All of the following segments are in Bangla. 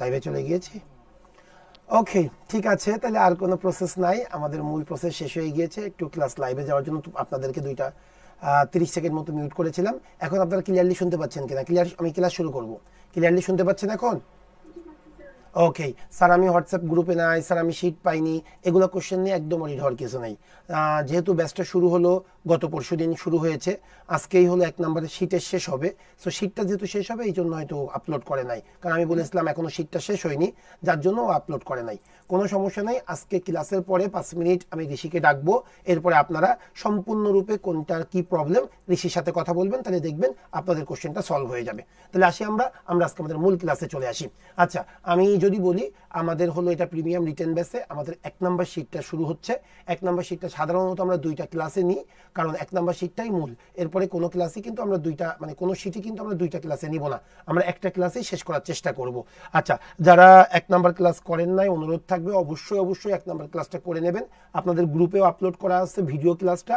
লাইভে চলে গিয়েছি। ওকে, ঠিক আছে, তাহলে আর কোনো প্রসেস নাই, আমাদের মূল প্রসেস শেষ হয়ে গিয়েছে। একটু ক্লাস লাইভে যাওয়ার জন্য আপনাদেরকে 30 সেকেন্ড মতো মিউট করেছিলাম। এখন আপনারা ক্লিয়ারলি শুনতে পাচ্ছেন কিনা? ক্লিয়ার, আমি ক্লাস শুরু করব। ক্লিয়ারলি শুনতে পাচ্ছেন এখন? ওকে স্যার, আমি হোয়াটসঅ্যাপ গ্রুপে নাই, স্যার আমি শিট পাইনি, এগুলো কোশ্চেন নিয়ে একদম অরিড হওয়ার কিছু নেই। যেহেতু ব্যাচটা শুরু হলো গত পরশু দিন শুরু হয়েছে, আজকেই হলো 1 নম্বরের শিটের শেষ হবে। সো শিটটা যেহেতু শেষ হবে এই জন্য হয়তো আপলোড করে নাই, কারণ আমি বলেছিলাম এখনও শিটটা শেষ হয়নি, যার জন্য ও আপলোড করে নাই। কোনো সমস্যা নেই, আজকে ক্লাসের পরে 5 মিনিট আমি ঋষিকে ডাকবো, এরপরে আপনারা সম্পূর্ণরূপে কোনটার কি প্রবলেম ঋষির সাথে কথা বলবেন, তাহলে দেখবেন আপনাদের কোশ্চেনটা সলভ হয়ে যাবে। তাহলে আসি আমরা আজকে আমাদের মূল ক্লাসে চলে আসি। আচ্ছা, আমি যদি বলি আমাদের হলো এটা প্রিমিয়াম রিটেন বেসে আমাদের 1 নম্বর শিটটা শুরু হচ্ছে। 1 নম্বর শিটটা সাধারণত আমরা 2টা ক্লাসে নিই, কারণ 1 নম্বর শিটটাই মূল। এরপরে কোনো ক্লাসই কিন্তু আমরা 2টা মানে কোনো শিটই কিন্তু আমরা 2টা ক্লাসে নিব না, আমরা একটা ক্লাসেই শেষ করার চেষ্টা করব। আচ্ছা, যারা 1 নম্বর ক্লাস করেন নাই, অনুরোধ থাকবে অবশ্যই 1 নম্বর ক্লাসটা করে নেবেন। আপনাদের গ্রুপেও আপলোড করা আছে ভিডিও ক্লাসটা,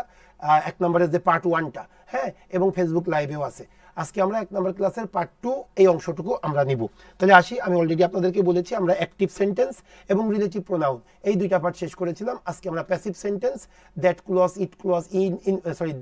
1 নম্বরের যে পার্ট 1টা, হ্যাঁ, এবং ফেসবুক লাইভেও আছে। আজকে আমরা 1 নম্বর ক্লাসের পার্ট 2 এই অংশটুকু আমরা নিব। তাহলে আসি, আমি অলরেডি আপনাদেরকে বলেছি আমরা অ্যাক্টিভ সেন্টেন্স এবং রিলেটিভ প্রোনাউন এই 2টা পার্ট শেষ করেছিলাম। আজকে আমরা passive sentence, that clause, it clause,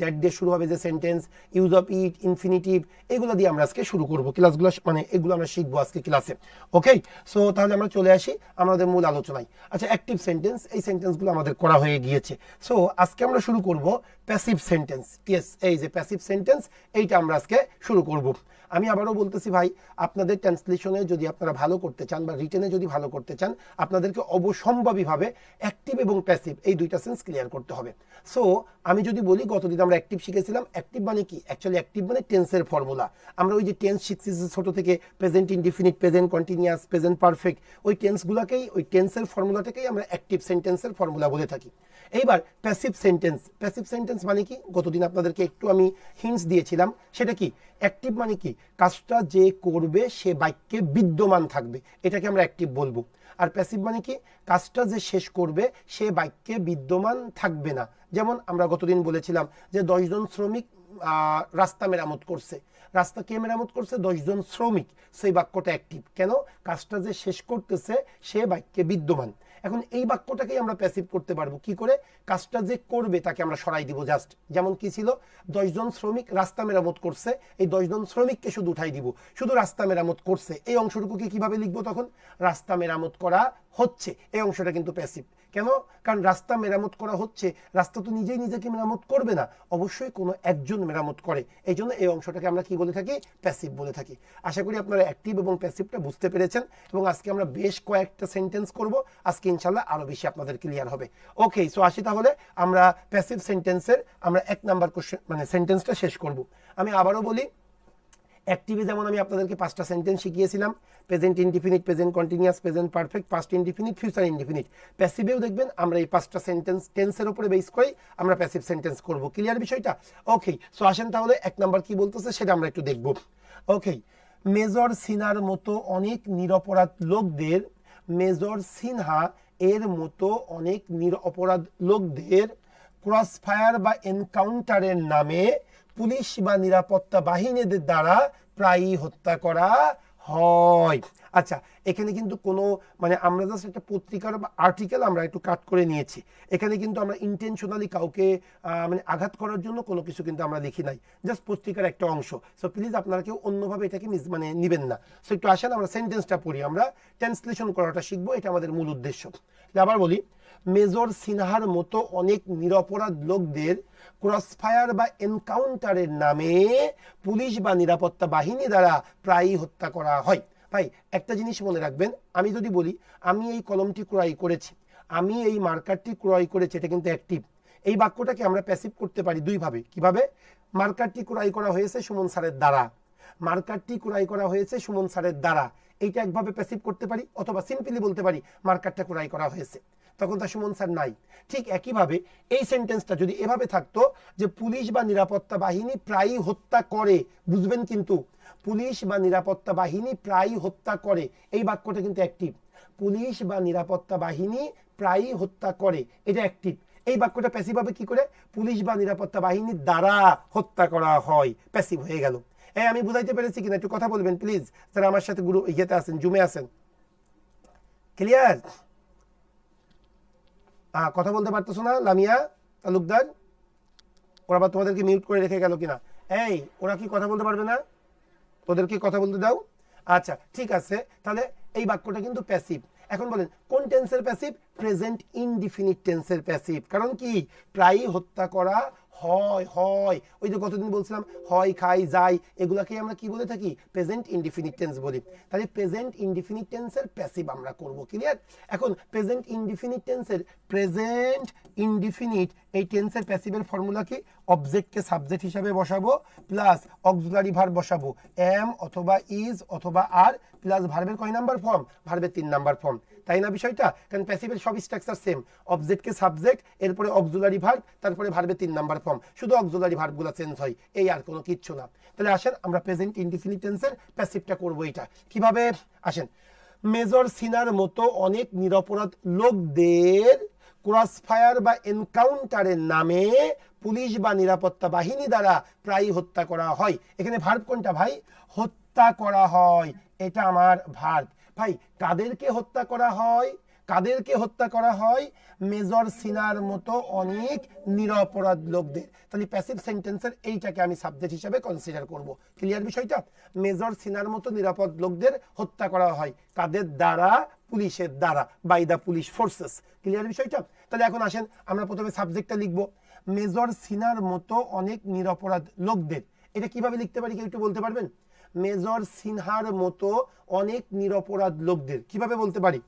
that দিয়ে শুরু হবে যে sentence, use of it, infinitive, এগুলো দিয়ে আমরা আজকে শুরু করব ক্লাসগুলো, মানে এগুলো আমরা শিখবো আজকে ক্লাসে। ওকে, সো তাহলে আমরা চলে আসি আমাদের মূল আলোচনায়। আচ্ছা, অ্যাক্টিভ সেন্টেন্স, এই সেন্টেন্সগুলো আমাদের করা হয়ে গিয়েছে। সো আজকে আমরা শুরু করব প্যাসিভ সেন্টেন্স। ইয়েস, এই যে প্যাসিভ সেন্টেন্স, এইটা আমরা আজকে শুরু করব। আমি আবারও বলতেছি ভাই, আপনাদের ট্রান্সলেশনে যদি আপনারা ভালো করতে চান বা রিটেনে যদি ভালো করতে চান, আপনাদেরকে অবশ্যম্ভাবীভাবে অ্যাক্টিভ এবং প্যাসিভ এই 2টা সেন্স ক্লিয়ার করতে হবে। সো আমি যদি বলি, গতদিন আমরা অ্যাক্টিভ শিখেছিলাম। অ্যাক্টিভ মানে কি? অ্যাকচুয়ালি অ্যাক্টিভ মানে টেন্সের ফর্মুলা। আমরা ওই যে টেন্স শিখছি ছোট থেকে, present indefinite, present continuous, present perfect, ওই টেন্সগুলোকেই, ওই টেন্সের ফর্মুলাটাকেই আমরা অ্যাক্টিভ সেন্টেন্সের ফর্মুলা বলে থাকি। এইবার প্যাসিভ সেন্টেন্স, প্যাসিভ সেন্টেন্স মানে কি? গতদিন আপনাদেরকে একটু আমি হিন্টস দিয়েছিলাম। সেটা কি? অ্যাক্টিভ মানে কি? কাজটা যে করবে সে বাক্যে বিদ্যমান থাকবে, এটাকে আমরা অ্যাক্টিভ বলবো। আর প্যাসিভ মানে কি? কাজটা যে শেষ করবে সে বাক্যে বিদ্যমান থাকবে না। যেমন আমরা গতদিন বলেছিলাম যে 10 জন শ্রমিক রাস্তা মেরামত করছে। রাস্তা কে মেরামত করছে? 10 জন শ্রমিক। সেই বাক্যটা অ্যাক্টিভ। কেন? কাজটা যে শেষ করতেছে সে বাক্যে বিদ্যমান। এখন এই বাক্যটাকেই আমরা প্যাসিভ করতে পারবো কি করে? কাজটা যে করবে তাকে আমরা সরাই দিব জাস্ট। যেমন কি ছিল? 10 জন শ্রমিক রাস্তা মেরামত করছে, এই 10 জন শ্রমিককে শুধু উঠাই দিব, শুধু রাস্তা মেরামত করছে। এই অংশটুকুকে কিভাবে লিখবো তখন? রাস্তা মেরামত করা হচ্ছে, এই অংশটা কিন্তু প্যাসিভ। কেন? কারণ রাস্তা মেরামত করা হচ্ছে, রাস্তা তো নিজেই নিজেকে মেরামত করবে না, অবশ্যই কোনো একজন মেরামত করে। এই জন্য এই অংশটাকে আমরা কি বলে থাকি? প্যাসিভ বলে থাকি। আশা করি আপনারা অ্যাক্টিভ এবং প্যাসিভটা বুঝতে পেরেছেন, এবং আজকে আমরা বেশ কয়েকটা সেন্টেন্স করব। আজকে ইনশাল্লাহ আরো বেশি আপনাদের ক্লিয়ার হবে। ওকে, সো আসি তাহলে আমরা প্যাসিভ সেন্টেন্সের আমরা 1 নাম্বার কোশ্চেন মানে সেন্টেন্সটা শেষ করব। আমি আবারও বলি, অ্যাক্টিভে যেমন আমি আপনাদেরকে 5টা সেন্টেন্স শিখিয়েছিলাম, present indefinite, present continuous, present perfect, past indefinite, future indefinite. প্যাসিভেও দেখবেন আমরা এই 5টা সেন্টেন্স টেন্সের উপরে বেস করেই আমরা প্যাসিভ সেন্টেন্স করব। ক্লিয়ার বিষয়টা? ওকে, সো আসেন তাহলে 1 নাম্বার কি বলতেছে সেটা আমরা একটু দেখব। ওকে, মেজর সিনহার মতো অনেক নিরপরাধ লোকদের, মেজর সিনহা এর মতো অনেক নিরপরাধ লোকদের ক্রসফায়ার বা এনকাউন্টারের নামে পুলিশ বা নিরাপত্তা বাহিনীদের দ্বারা প্রায়ই হত্যা করা হয়। আচ্ছা, এখানে কিন্তু কোনো মানে আমরা জাস্ট একটা পত্রিকার বা আর্টিকেল আমরা একটু কাট করে নিয়েছি। এখানে কিন্তু আমরা ইন্টেনশনালি কাউকে মানে আঘাত করার জন্য কোনো কিছু কিন্তু আমরা লিখি নাই, জাস্ট পত্রিকার একটা অংশ। সো প্লিজ আপনারা কেউ অন্যভাবে এটাকে মানে নিবেন না। সো একটু আসেন আমরা সেন্টেন্সটা পড়ি, আমরা ট্রান্সলেশন করাটা শিখবো, এটা আমাদের মূল উদ্দেশ্য। আবার বলি, মেজর সিনহার মতো অনেক নিরপরাধ লোকদের ক্রসফায়ার বা এনকাউন্টারের নামে পুলিশ বা নিরাপত্তা বাহিনী দ্বারা প্রায়ই হত্যা করা হয়। ভাই একটা জিনিস মনে রাখবেন, আমি যদি বলি আমি এই কলমটি ক্রয় করেছি, আমি এই মার্কারটি ক্রয় করেছি, এটা কিন্তু অ্যাক্টিভ। এই বাক্যটাকে আমরা প্যাসিভ করতে পারি দুইভাবে। কিভাবে? মার্কারটি ক্রয় করা হয়েছে সুমন স্যারের দ্বারা, মার্কারটি ক্রয় করা হয়েছে সুমন স্যারের দ্বারা, এইটা একভাবে প্যাসিভ করতে পারি। অথবা সিম্পলি বলতে পারি মার্কারটা ক্রয় করা হয়েছে, তখন তা সুমন স্যার নাই। ঠিক একইভাবে এই সেন্টেন্সটা যদি এভাবে থাকতো যে পুলিশ বা নিরাপত্তা বাহিনী প্রায়ই হত্যা করে, বুঝবেন কিন্তু পুলিশ বা নিরাপত্তা বাহিনী প্রায়ই হত্যা করে, এই বাক্যটা কিন্তু অ্যাক্টিভ। পুলিশ বা নিরাপত্তা বাহিনী প্রায়ই হত্যা করে, এটা অ্যাক্টিভ। এই বাক্যটা প্যাসিভ হবে কি করে? পুলিশ বা নিরাপত্তা বাহিনীর দ্বারা হত্যা করা হয়, প্যাসিভ হয়ে গেল। আমি বুঝাইতে পেরেছি কিনা একটু কথা বলবেন প্লিজ, যারা আমার সাথে ইয়েতে আছেন, জুমে আছেন। ক্লিয়ার? কথা বলতে পারতেছো না লামিয়া তালুকদার? ওরা আবার তোমাদেরকে মিউট করে রেখে গেল কিনা? এই ওরা কি কথা বলতে পারবে না? ওদেরকে কথা বলতে দাও। আচ্ছা ঠিক আছে, তাহলে এই বাক্যটা কিন্তু প্যাসিভ। এখন বলেন কোন টেন্সের প্যাসিভ? প্রেজেন্ট ইনডিফিনিট টেন্সের প্যাসিভ। কারণ কি প্রায়ই হত্যা করা হয়, হয় ওই যে কতদিন বলছিলাম হয়, খাই, যাই, এগুলাকে আমরা কি বলে থাকি? প্রেজেন্ট ইনডিফিনিট টেন্স বলি। তাহলে প্রেজেন্ট ইনডিফিনিট টেন্সের প্যাসিভ আমরা করব। ক্লিয়ার? এখন প্রেজেন্ট ইনডিফিনিট টেন্সের প্রেজেন্ট ইনডিফিনিট এই টেন্সের প্যাসিভের ফর্মুলা কি? অবজেক্টকে সাবজেক্ট হিসাবে বসাবো প্লাস অক্সিলারি ভার্ব বসাবো, এম অথবা ইজ অথবা আর, প্লাস ভার্বের কয় নাম্বার ফর্ম? ভার্বের 3 নাম্বার ফর্ম। তাই না বিষয়টা? কারণ প্যাসিভের সব স্ট্রাকচার সেম, অবজেক্টকে সাবজেক্ট, এরপরে অক্সিলারি ভার্ব, তারপরে ভার্বের 3 নাম্বার ফর্ম, শুধু অক্সিলারি ভার্বগুলো চেঞ্জ হয়, এই আর কোনো কিচ্ছু না। তাহলে আসেন আমরা প্রেজেন্ট ইনডিফিনিট টেন্সের প্যাসিভটা করব। এটা কিভাবে? আসেন, মেজর সিনার মতো অনেক নিরপরাধ লোকদের ক্রসফায়ার বা এনকাউন্টারের নামে পুলিশ বা নিরাপত্তা বাহিনী দ্বারা প্রায়ই হত্যা করা হয়। এখানে ভার্ব কোনটা ভাই? হত্যা করা হয়, এটা আমার ভার্ব। ভাই কাদেরকে হত্যা করা হয়? কাদেরকে হত্যা করা হয়? মেজর সিনার মতো অনেক নিরপরাধ লোকদের। তাহলে প্যাসিভ সেন্টেন্সের এইটাকে আমি সাবজেক্ট হিসেবে কনসিডার করব। ক্লিয়ার বিষয়টা? মেজর সিনার মতো নিরাপদ লোকদের হত্যা করা হয় কাদের দ্বারা? পুলিশের দ্বারা, by the police forces. Clear বিষয়টা? তাহলে এখন আসেন আমরা প্রথমে সাবজেক্টটা লিখব, মেজর সিনার মতো অনেক নিরপরাধ লোকদের। এটা কিভাবে লিখতে পারি কেউ একটু বলতে পারবেন? মেজর সিনহার মতো অনেক নিরপরাধ লোকদের কিভাবে বলতে পারি?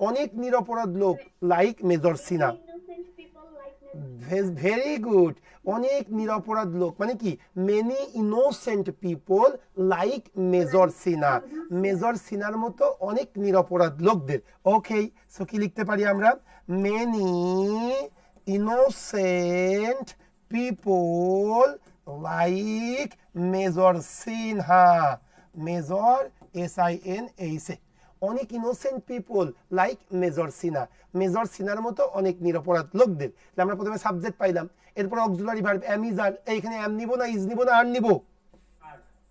অনেক নিরপরাধ লোক like major Sinha. Very good. অনেক নিরপরাধ লোক মানে কি? Many innocent people like major Sinha. Major সিনহার মতো অনেক নিরপরাধ লোকদের। ওকে, সো কি লিখতে পারি আমরা? Many innocent people like major Sinha. Major SINHA। অনেক innocent people like major Sinha. Major সিনহার মতো অনেক নিরপরাধ লোকদের। আমরা প্রথমে সাবজেক্ট পাইলাম, এরপর অক্সিলারি ভার্ব এম ইজ আর। এইখানে এম নিব না ইজ নিব না আর নিব?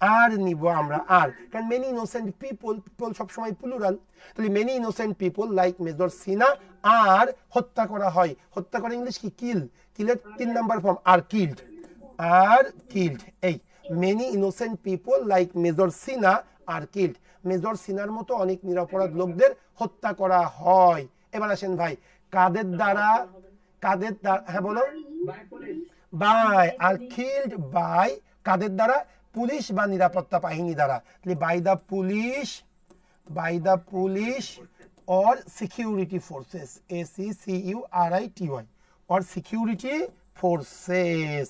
আর নিব আমরা আর, কারণ মেনি ইনোসেন্ট পিপল, পিপল সবসময় প্লুরাল। তাহলে many innocent people like major Sinha are হত্যা করা হয়। হত্যা করা ইংলিশ কি? কিল। কিলের 3 number form are killed. Are killed. এই many innocent people like major Sinha are killed. Major সিনহার মতো অনেক নিরপরাধ লোকদের হত্যা করা হয়। এবার আসেন ভাই, কাদের দ্বারা? কাদের দ্বারা? হ্যাঁ বলো। বাই আর কিল্ড বাই কাদের দ্বারা? পুলিশ বা নিরাপত্তা বাহিনী দ্বারা। By the police, by the police or security forces, SECURITY or security forces.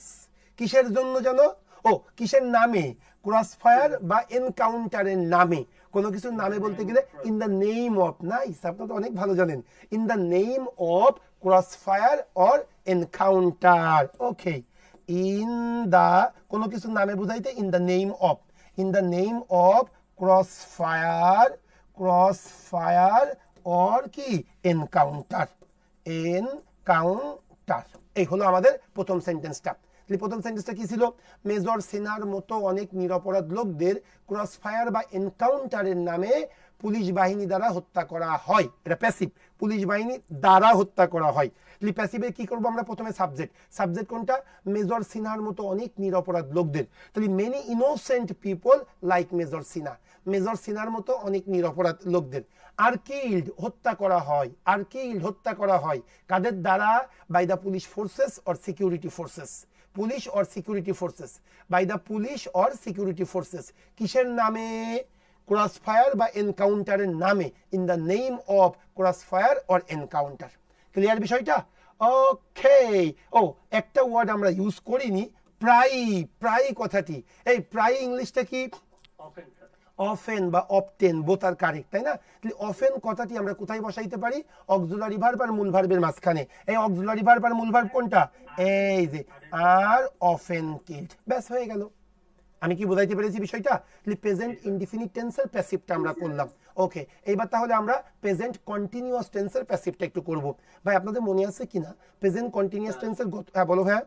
কিসের জন্য জানো? ও কিসের নামে? ক্রসফায়ার বা এনকাউন্টারের নামে। কোনো কিছুর নামে বলতে গেলে ইন দ্য নেম অফ, না আপনারা তো অনেক ভালো জানেন, in the name of crossfire or encounter. Okay, in the কোনো কিছুর নামে বুঝাইতে in the name of, in the name of crossfire, crossfire or কি এনকাউন্টার, এনকাউন্টার। এই হলো আমাদের প্রথম সেন্টেন্সটা। প্রথম সেন্টেন্সটা কি ছিল? মেজর সিনহার মতো অনেক নিরপরাধ লোকদের ক্রসফায়ার বা এনকাউন্টারের নামে পুলিশ বাহিনী দ্বারা হত্যা করা হয়। এটা প্যাসিভ, পুলিশ বাহিনী দ্বারা হত্যা করা হয়। প্যাসিভে কি করবো আমরা? প্রথমে সাবজেক্ট। সাবজেক্ট কোনটা? মেজর সিনহার মতো অনেক নিরপরাধ লোকদের। তাহলে many innocent people like major Sinha. Major সিনহার মতো অনেক নিরপরাধ লোকদের। আর কিল্ড হত্যা করা হয়, আর কিল্ড হত্যা করা হয় কাদের দ্বারা? By the police forces or security forces. Police or security forces, by the police or security forces. কিসের নামে? ক্রসফায়ার বা এনকাউন্টারের নামে, in the name of crossfire or encounter. Clear বিষয়টা? ওকে। ও একটা ওয়ার্ড আমরা ইউজ করিনি, প্রায়ই। প্রায়ই কথাটি, এই প্রায়ই ইংলিশটা কি? অফেন বা অপটেন, বোথ আর কারেক্ট, তাই না? অফেন কথাটি আমরা কোথায় বসাইতে পারি? অক্সিলারি ভার্ব আর মূল ভার্বের মাঝখানে। এই অক্সিলারি ভার্ব আর মূল ভার্ব কোনটা? এই যে আর অফেন কিল্ড। ব্যাস হয়ে গেল। আমি কি বোঝাইতে পেরেছি বিষয়টা? প্রেজেন্ট ইনডিফিনিট টেন্সের প্যাসিভটা আমরা করলাম। ওকে, এইবার তাহলে আমরা প্রেজেন্ট কন্টিনিউয়াস টেন্সের প্যাসিভটা একটু করব। ভাই আপনাদের মনে আছে কিনা প্রেজেন্ট কন্টিনিউয়াস টেন্সের? হ্যাঁ বলো। হ্যাঁ,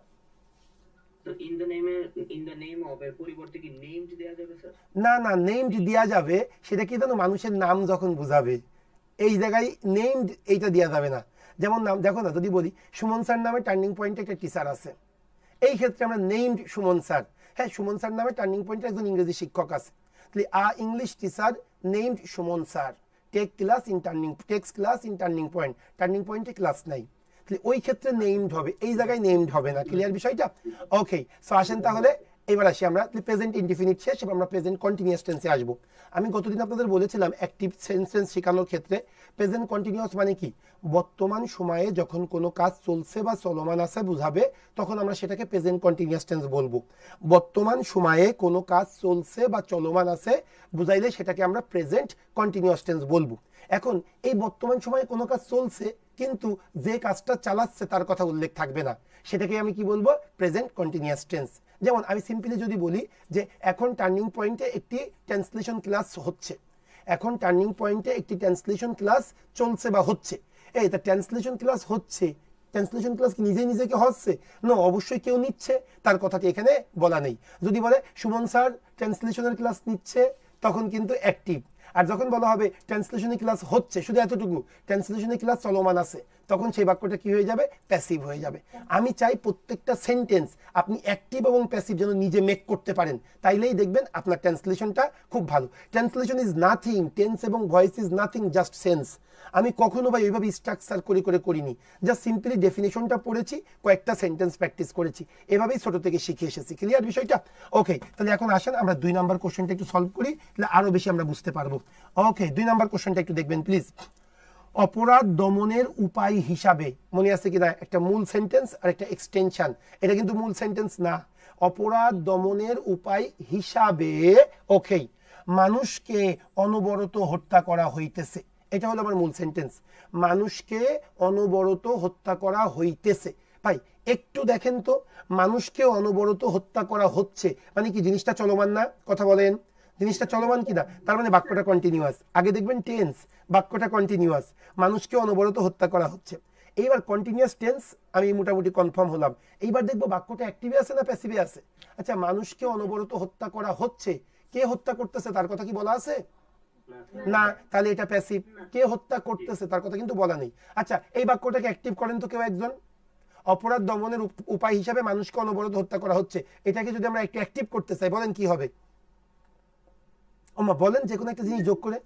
না না, নেমড দেওয়া যাবে। সেটা কি জানো? মানুষের নাম যখন বুঝাবে, এই জায়গায় নেমড এইটা দেওয়া যাবে না। যেমন নাম দেখো না, যদি বলি সুমন স্যার নামে টার্নিং পয়েন্টে একটা টিচার আছে, এই ক্ষেত্রে আমরা নেমড সুমন স্যার, হ্যাঁ সুমন স্যার নামে টার্নিং পয়েন্টে একজন ইংরেজি শিক্ষক আছে, তাহলে English teacher named Suman sir takes class in turning point, turning পয়েন্টে ক্লাস নাই, তাহলে ওই ক্ষেত্রে নেমড হবে, এই জায়গায় নেমড হবে না। ক্লিয়ার বিষয়টা? ওকে, সো আসেন তাহলে এবার আসি আমরা প্রেজেন্ট ইনডিফিনিট শেষ, এবার আমরা প্রেজেন্ট কন্টিনিউয়াস টেন্সে আসবো। আমি গতদিন আপনাদের বলেছিলাম অ্যাক্টিভ সেন্টেন্স শেখানোর ক্ষেত্রে প্রেজেন্ট কন্টিনিউয়াস মানে কি, বর্তমান সময়ে যখন কোনো কাজ চলছে বা চলমান আছে বুঝাবে, তখন আমরা সেটাকে প্রেজেন্ট কন্টিনিউয়াস টেন্স বলবো। বর্তমান সময়ে কোনো কাজ চলছে বা চলমান আছে বুঝাইলে সেটাকে আমরা প্রেজেন্ট কন্টিনিউয়াস টেন্স বলবো। এখন এই বর্তমান সময়ে কোনো কাজ চলছে কিন্তু যে কাজটা চালাচ্ছে তার কথা উল্লেখ থাকবে না, সেটাকে আমি কি বলবো, প্রেজেন্ট কন্টিনিউয়াস টেন্স। যেমন আমি সিম্পলি যদি বলি যে এখন টার্নিং পয়েন্টে একটি ট্রান্সলেশন ক্লাস হচ্ছে, এখন টার্নিং পয়েন্টে একটি ট্রান্সলেশন ক্লাস চলছে বা হচ্ছে, এই তা ট্রান্সলেশন ক্লাস হচ্ছে, ট্রান্সলেশন ক্লাস কি নিজে নিজেকে হচ্ছে? নো, অবশ্যই কেউ নিচ্ছে, তার কথাটি এখানে বলা নেই। যদি বলে সুমন স্যার ট্রান্সলেশনের ক্লাস নিচ্ছে, তখন কিন্তু অ্যাক্টিভ। আর যখন বলা হবে ট্রান্সলেশনের ক্লাস হচ্ছে, শুধু এতটুকু ট্রান্সলেশনের ক্লাস চলমান আছে, তখন সেই বাক্যটা কি হয়ে যাবে, প্যাসিভ হয়ে যাবে। আমি চাই প্রত্যেকটা সেন্টেন্স আপনি অ্যাক্টিভ এবং প্যাসিভ যেন নিজে মেক করতে পারেন, তাইলেই দেখবেন আপনার ট্রান্সলেশনটা খুব ভালো। ট্রান্সলেশন ইজ নাথিং, টেন্স এবং voice is nothing, just sense. আমি কখনো বা এইভাবে স্ট্রাকচার করে করিনি, জাস্ট সিম্পলি ডেফিনেশনটা পড়েছি, কয়েকটা সেন্টেন্স প্র্যাকটিস করেছি, এভাবেই ছোট থেকে শিখে এসেছি। ক্লিয়ার বিষয়টা? ওকে, তাহলে এখন আসেন আমরা 2 নাম্বার কোশ্চেনটা একটু সলভ করি, তাহলে আরো বেশি আমরা বুঝতে পারবো। ওকে, 2 নাম্বার কোশ্চেনটা একটু দেখবেন প্লিজ। অপরাধ দমনের উপায় হিসাবে, মনে আছে কিনা, একটা মূল সেন্টেন্স আর একটা এক্সটেনশন, এটা কিন্তু মূল সেন্টেন্স না। অপরাধ দমনের উপায় হিসাবে, ওকে, মানুষকে অনবরত হত্যা করা হইতেছে, এটা হলো আমার মূল সেন্টেন্স। মানুষকে অনবরত হত্যা করা হইতেছে। ভাই একটু দেখেন তো, মানুষকে অনবরত হত্যা করা হচ্ছে মানে কি, জিনিসটা চলমান না? কথা বলেন, জিনিসটা চলমান কিনা? তার মানে বাক্যটা কন্টিনিউয়াস। আগে দেখবেন টেন্স, বাক্যটা কন্টিনিউয়াস, মানুষকে অনবরত হত্যা করা হচ্ছে। এইবার কন্টিনিউয়াস টেন্স আমি মোটামুটি কনফার্ম হলাম। এইবার দেখবো বাক্যটা অ্যাক্টিভে আছে না প্যাসিভে আছে। আচ্ছা, মানুষকে অনবরত হত্যা করা হচ্ছে, কে হত্যা করতেছে তার কথা কি বলা আছে? না, তাহলে এটা প্যাসিভ। কে হত্যা করতেছে তার কথা কিন্তু বলা নেই। আচ্ছা, এই বাক্যটাকে অ্যাক্টিভ করেন তো কেউ একজন। অপরাধ দমনের উপায় হিসাবে মানুষকে অনবরত হত্যা করা হচ্ছে, এটাকে যদি আমরা একটু অ্যাক্টিভ করতে চাই, বলেন কি হবে? ওমা বলেন যে কোনো একটা জিনিস যোগ করে।